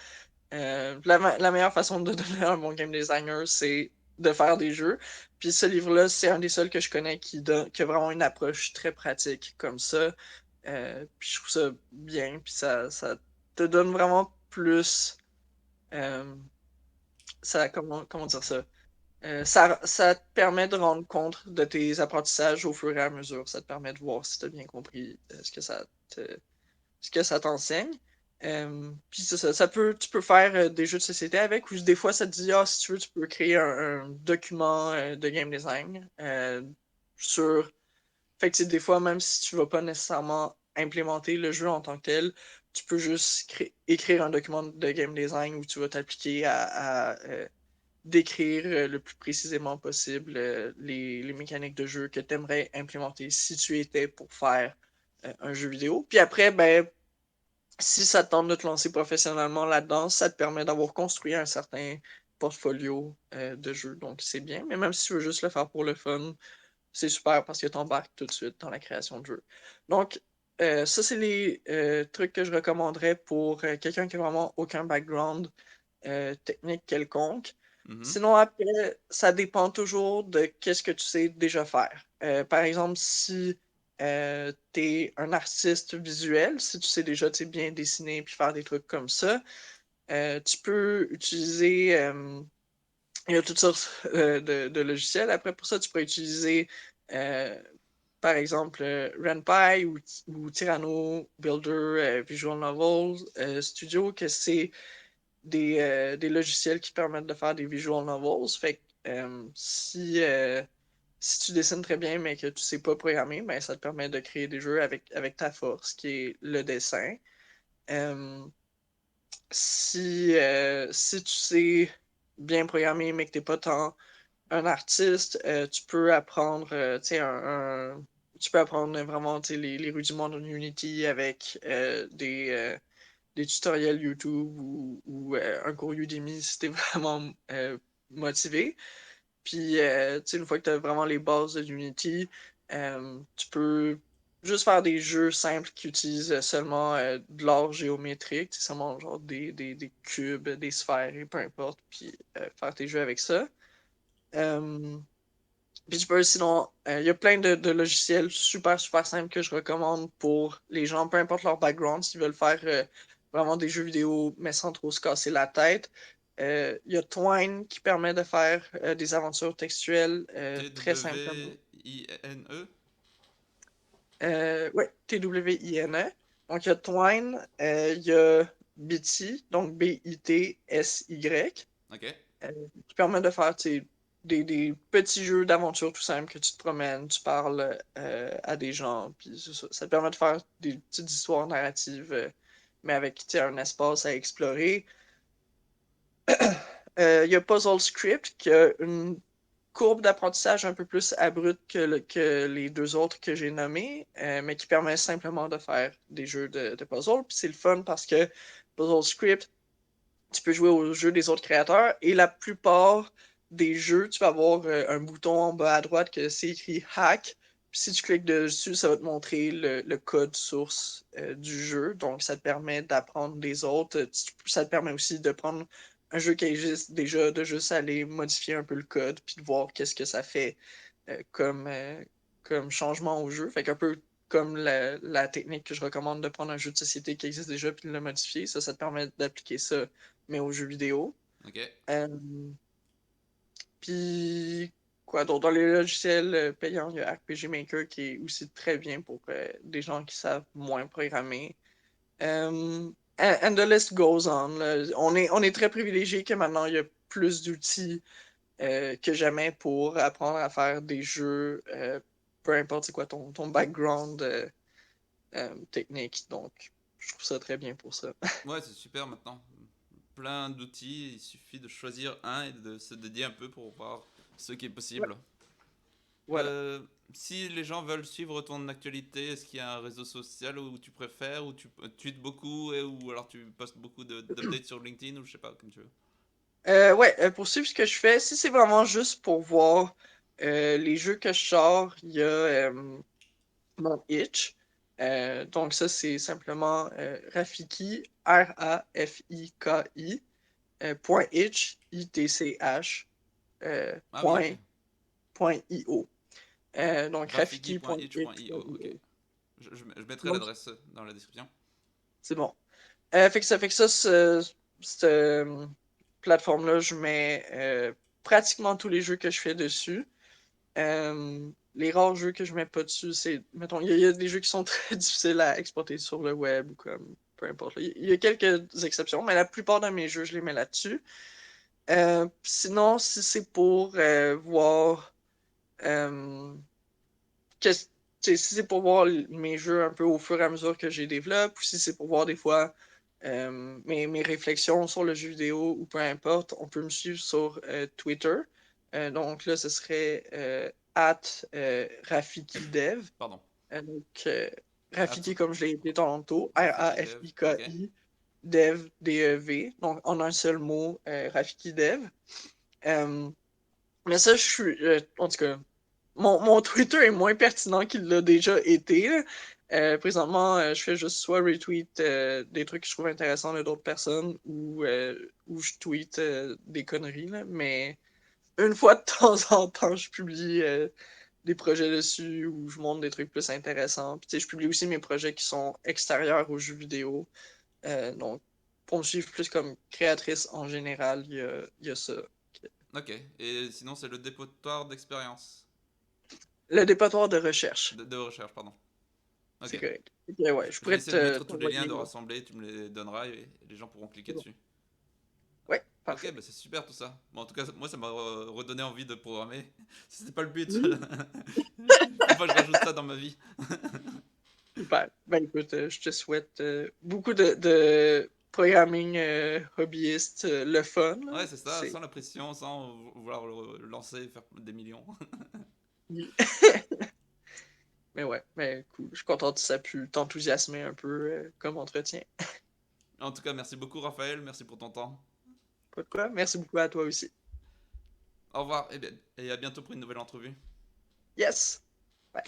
La meilleure façon de devenir un bon game designer, c'est de faire des jeux. Puis ce livre-là, c'est un des seuls que je connais qui a vraiment une approche très pratique comme ça. Puis je trouve ça bien. Puis ça te donne vraiment plus. euh, comment dire ça? Ça te permet de rendre compte de tes apprentissages au fur et à mesure. Ça te permet de voir si tu as bien compris te, ce que ça t'enseigne. Puis tu peux faire des jeux de société avec, ou des fois ça te dit, ah, si tu veux, tu peux créer un document de game design sur. Fait que des fois, même si tu vas pas nécessairement implémenter le jeu en tant que tel, tu peux juste écrire un document de game design où tu vas t'appliquer à décrire le plus précisément possible les mécaniques de jeu que tu aimerais implémenter si tu étais pour faire un jeu vidéo. Puis après, ben, si ça te tente de te lancer professionnellement là-dedans, ça te permet d'avoir construit un certain portfolio de jeux. Donc, c'est bien. Mais même si tu veux juste le faire pour le fun, c'est super parce que tu embarques tout de suite dans la création de jeux. Donc, ça, c'est les trucs que je recommanderais pour quelqu'un qui n'a vraiment aucun background technique quelconque. Mhm. Sinon, après, ça dépend toujours de qu'est-ce que tu sais déjà faire. Par exemple, si tu es un artiste visuel, si tu sais déjà bien dessiner puis faire des trucs comme ça, tu peux utiliser. Il y a toutes sortes de logiciels. Après, pour ça, tu peux utiliser, euh, par exemple, RenPy ou Tyranno Builder Visual Novel Studio, que c'est des logiciels qui permettent de faire des visual novels. Fait que si tu dessines très bien, mais que tu sais pas programmer, ben, ça te permet de créer des jeux avec ta force, qui est le dessin. Euh, si tu sais bien programmer, mais que t'es pas tant un artiste, tu peux apprendre, tu peux apprendre vraiment les rudiments de Unity avec des tutoriels YouTube ou un cours Udemy si t'es vraiment motivé. Puis, une fois que tu as vraiment les bases de Unity, tu peux juste faire des jeux simples qui utilisent seulement de l'art géométrique, seulement genre des cubes, des sphères, et peu importe, puis faire tes jeux avec ça. Euh, Puis tu peux sinon, il y a plein de logiciels super, super simples que je recommande pour les gens, peu importe leur background, s'ils veulent faire vraiment des jeux vidéo, mais sans trop se casser la tête. Il y a Twine qui permet de faire des aventures textuelles très simplement. Twine. Ouais, Twine. Donc il y a Twine, il y a Bitty, donc Bitsy, Ok. qui permet de faire des petits jeux d'aventure tout simples que tu te promènes, tu parles à des gens, puis ça te permet de faire des petites histoires narratives, mais avec un espace à explorer. Il y a Puzzle Script qui a une courbe d'apprentissage un peu plus abrupte que les deux autres que j'ai nommés, mais qui permet simplement de faire des jeux de puzzle. Puis c'est le fun parce que puzzle script, tu peux jouer aux jeux des autres créateurs. Et la plupart des jeux, tu vas avoir un bouton en bas à droite que c'est écrit hack. Puis si tu cliques dessus, ça va te montrer le code source du jeu. Donc, ça te permet d'apprendre des autres. Ça te permet aussi de prendre un jeu qui existe déjà, de juste aller modifier un peu le code, puis de voir qu'est-ce que ça fait comme changement au jeu. Fait qu'un peu comme la technique que je recommande de prendre un jeu de société qui existe déjà puis de le modifier. Ça te permet d'appliquer ça, mais aux jeux vidéo. Ok. Euh, Puis, quoi d'autre? Dans les logiciels payants, il y a RPG Maker qui est aussi très bien pour des gens qui savent moins programmer. And the list goes on. Là. On est très privilégié que maintenant il y a plus d'outils que jamais pour apprendre à faire des jeux, peu importe c'est quoi ton background technique. Donc, je trouve ça très bien pour ça. Ouais, c'est super maintenant. Plein d'outils, il suffit de choisir un et de se dédier un peu pour voir ce qui est Ouais, possible. voilà. Si les gens veulent suivre ton actualité, est-ce qu'il y a un réseau social où tu préfères, où tu tweets beaucoup, ou alors tu postes beaucoup d'updates sur LinkedIn, ou je sais pas, comme tu veux. Ouais, pour suivre ce que je fais, si c'est vraiment juste pour voir les jeux que je sors, il y a mon itch. Donc ça, c'est simplement Rafiki, Rafiki, point itch, ITCH, Ah oui, ok. point IO. Donc Rafiki.itch.io, ok. rafiki.itch.io. Je mettrai Donc, l'adresse dans la description. c'est bon. Fait que ça, cette plateforme-là, je mets pratiquement tous les jeux que je fais dessus. Les rares jeux que je mets pas dessus, c'est, mettons, il y a des jeux qui sont très difficiles à exploiter sur le web ou comme, peu importe. Il y a quelques exceptions, mais la plupart de mes jeux, je les mets là-dessus. Sinon, si c'est pour voir, euh, qu'est-ce- si c'est pour voir mes jeux un peu au fur et à mesure que je les développe, ou si c'est pour voir des fois mes réflexions sur le jeu vidéo ou peu importe, on peut me suivre sur Twitter. Donc là, ce serait at RafikiDev. Pardon. Donc, At Rafiki, comme je l'ai dit tantôt, Rafiki Dev, ok. Rafiki, Dev, D-E-V. Donc, en un seul mot, RafikiDev. Euh, mais ça, je suis. En tout cas, mon Twitter est moins pertinent qu'il l'a déjà été. Là. Présentement, je fais juste soit retweet des trucs que je trouve intéressants de d'autres personnes ou je tweet des conneries. Là. Mais une fois de temps en temps, je publie des projets dessus où je montre des trucs plus intéressants. Puis, je publie aussi mes projets qui sont extérieurs aux jeux vidéo. Donc, pour me suivre plus comme créatrice en général, il y a ça. Ok. Et sinon, c'est le dépotoir d'expérience. Le dépotoir de recherche, De recherche, pardon. c'est Ok. correct. Ok, ouais, je Je vais pourrais essayer de mettre tous les liens, t'envoyer. de rassembler, tu me les donneras et les gens pourront cliquer C'est bon. dessus. Ouais, Ok, parfait. bah c'est super tout ça. Bon, en tout cas, moi ça m'a redonné envie de programmer. C'était pas le but. Oui, Faut pas que je rajoute ça dans ma vie. super. Ben écoute, je te souhaite beaucoup de programming hobbyiste, le fun. Là. Ouais, c'est ça, C'est sans la pression, sans vouloir le lancer et faire des millions. oui. Mais ouais, mais cool. Je suis content que ça a pu t'enthousiasmer un peu comme entretien. En tout cas, merci beaucoup Raphaël, merci pour ton temps. Pas de quoi. Merci beaucoup à toi aussi. Au revoir et à bientôt pour une nouvelle entrevue. Yes! Bye.